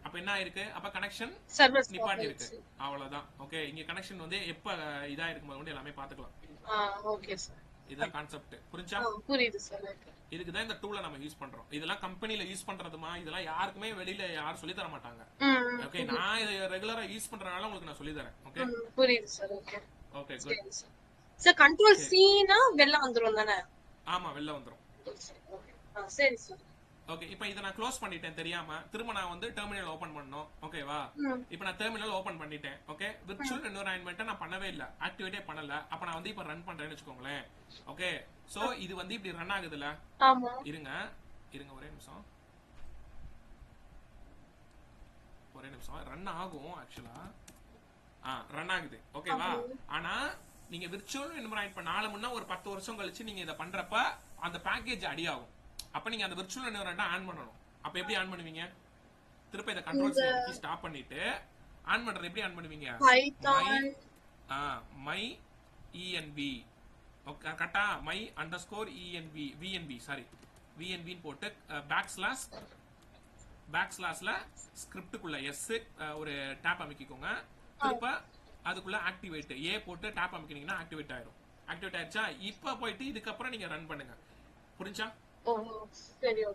அப்ப என்ன இருக்கு? அப்ப கனெக்ஷன் சர்வர் நிப்பாட்டி இருக்கு. அவ்வளவுதான். ஓகே, இங்க கனெக்ஷன் வந்து எப்ப இதா இருக்கும்போது எல்லாமே பாத்துக்கலாம். Okay sir. இதுதான் கான்செப்ட். புரிஞ்சா? புரியுது சார். இதுக்கு தான் இந்த டூலை நம்ம யூஸ் பண்றோம். இதெல்லாம் கம்பெனில யூஸ் பண்றதுமா, இதெல்லாம் யாருக்குமே வெளியில யாரும் சொல்லி தர மாட்டாங்க. ஓகே, நான் இதை ரெகுலரா யூஸ் பண்றதுனால உங்களுக்கு நான் சொல்லி தரேன். ஓகே புரியுது sir. Okay okay good. Sir control சீனா வெளில வந்துரும் தானே? ஆமா வெளில வந்துரும். சரி சார். ஓகே, இப்போ இதை நான் க்ளோஸ் பண்ணிட்டேன் தெரியாம. திரும்ப நான் வந்து டெர்மினல் ஓபன் பண்ணனும். ஓகேவா? இப்போ நான் டெர்மினல் ஓபன் பண்ணிட்டேன். ஓகே, விர்ச்சுவல் என்வைரன்மென்ட் நான் பண்ணவே இல்ல, ஆக்டிவேட்டே பண்ணல. அப்ப நான் வந்து இப்போ ரன் பண்றேன்னு வெச்சுக்கோங்களேன். ஓகே, சோ இது வந்து இப்படி ரன் ஆகுதுல? ஆமா. இருங்க இருங்க ஒரே நிமிஷம் ரன் ஆகும் ஆக்சுவலா. ரன் ஆகுது. ஓகேவா? ஆனா நீங்க விர்ச்சுவல் என்வைரன்மென்ட் இப்ப 4 முன்ன ஒரு 10 வருஷம் கழிச்சு நீங்க இத பண்றப்ப அந்த பேக்கேஜ் அடி ஆகும். அப்ப நீங்க அந்த விர்ச்சுவல் என்வைரன்மென்ட் ஆன் பண்ணனும். அப்ப எப்படி ஆன் பண்ணுவீங்க? திருப்ப இத கண்ட்ரோல் சி அமுக்கி ஸ்டாப் பண்ணிட்டு ஆன் பண்றது எப்படி ஆன் பண்ணுவீங்க? My env. ஓகே கரெக்ட்டா? மை _ env சாரி vnv ன்னு போட்டு பேக்ஸ்லாஷ்ல ஸ்கிரிப்ட்டுக்குள்ள எஸ் ஒரு டேப் அமைக்கிக்கோங்க. திருப்ப அதுக்குள்ள ஆக்டிவேட் ஏ போட்டு டேப் அமைக்கினீங்கன்னா ஆக்டிவேட் ஆயிடும். ஆக்டிவேட் ஆயிடுச்சா? இப்ப போயிட்டு இதுக்கு அப்புறம் நீங்க ரன் பண்ணுங்க. புரிஞ்சா?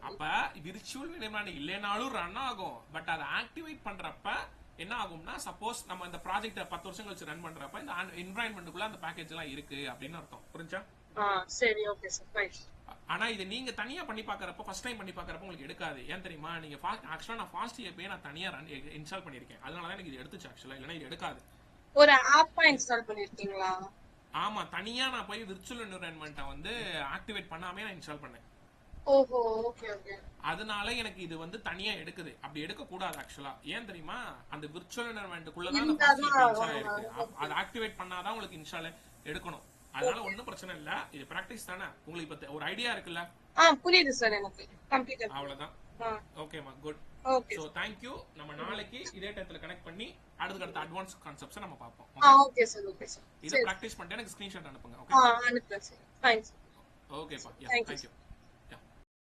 அப்ப விர்ச்சுவல் என்வைரன்மென்ட் இல்லனாலும் ரன் ஆகும். பட் அதை ஆக்டிவேட் பண்றப்ப என்ன ஆகும்னா, சப்போஸ் நம்ம இந்த ப்ராஜெக்ட் 10 வருஷம் கழிச்சு ரன் பண்றப்ப இந்த என்வைரன்மென்ட்க்குள்ள அந்த பேக்கேஜ் எல்லாம் இருக்கு அப்படின்னு அர்த்தம். புரிஞ்சா? சரி ஓகே சார் ஃபைன். ஆனா இது நீங்க தனியா பண்ணி பார்க்கறப்ப, ஃபர்ஸ்ட் டைம் பண்ணி பார்க்கறப்ப உங்களுக்கு எடுக்காது. ஏன் தெரியுமா? நீங்க ஆக்சுவலா நான் ஃபாஸ்ட் API நான் தனியா இன்ஸ்டால் பண்ணிருக்கேன். அதனால தான் எனக்கு இது எடுத்துச்சு ஆக்சுவலா. இல்லனா இது எடுக்காது. ஒரு ஆப் இன்ஸ்டால் பண்ணிருக்கீங்களா? ஆமா, தனியா நான் போய் விர்ச்சுவல் என்வைரன்மென்ட்ட வந்து ஆக்டிவேட் பண்ணாமே நான் இன்ஸ்டால் பண்ணேன். ஓஹோ ஓகே ஓகே. அதனால எனக்கு இது வந்து தனியா எடுக்குது. அப்படி எடுக்க கூடாது ஆக்சுவலா. ஏன் தெரியுமா? அந்த விர்ச்சுவல் என்வைரன்மென்ட்க்குள்ள தான் அந்த ஃபாஸ்ட் API இன்ஸ்டால் ஆயிருக்கு. அது ஆக்டிவேட் பண்ணாதான் உங்களுக்கு இன்ஸ்டால் எடுக்கணும். அதனால ஒண்ணும் பிரச்சனை இல்ல. இது பிராக்டிஸ் தானே. உங்களுக்கு இப்ப ஒரு ஐடியா இருக்குல்ல? புரியுது சார் எனக்கு கம்ப்ளீட்டா. அவ்வளவுதான். ஓகேமா good. Okay. So thank you. நம்ம நாளைக்கு இதே டைத்துல கனெக்ட் பண்ணி அடுத்த அட்வான்ஸ் கான்செப்ட்ஸ் நம்ம பாப்போம். Okay sir okay sir. இத பிராக்டீஸ் பண்ணிட்டு எனக்கு ஸ்கிரீன்ஷாட் அனுப்புங்க. ஓகே அனுப்புறேன் சார். தேங்க்ஸ். ஓகேப்பா. யா Thank you. Thank you.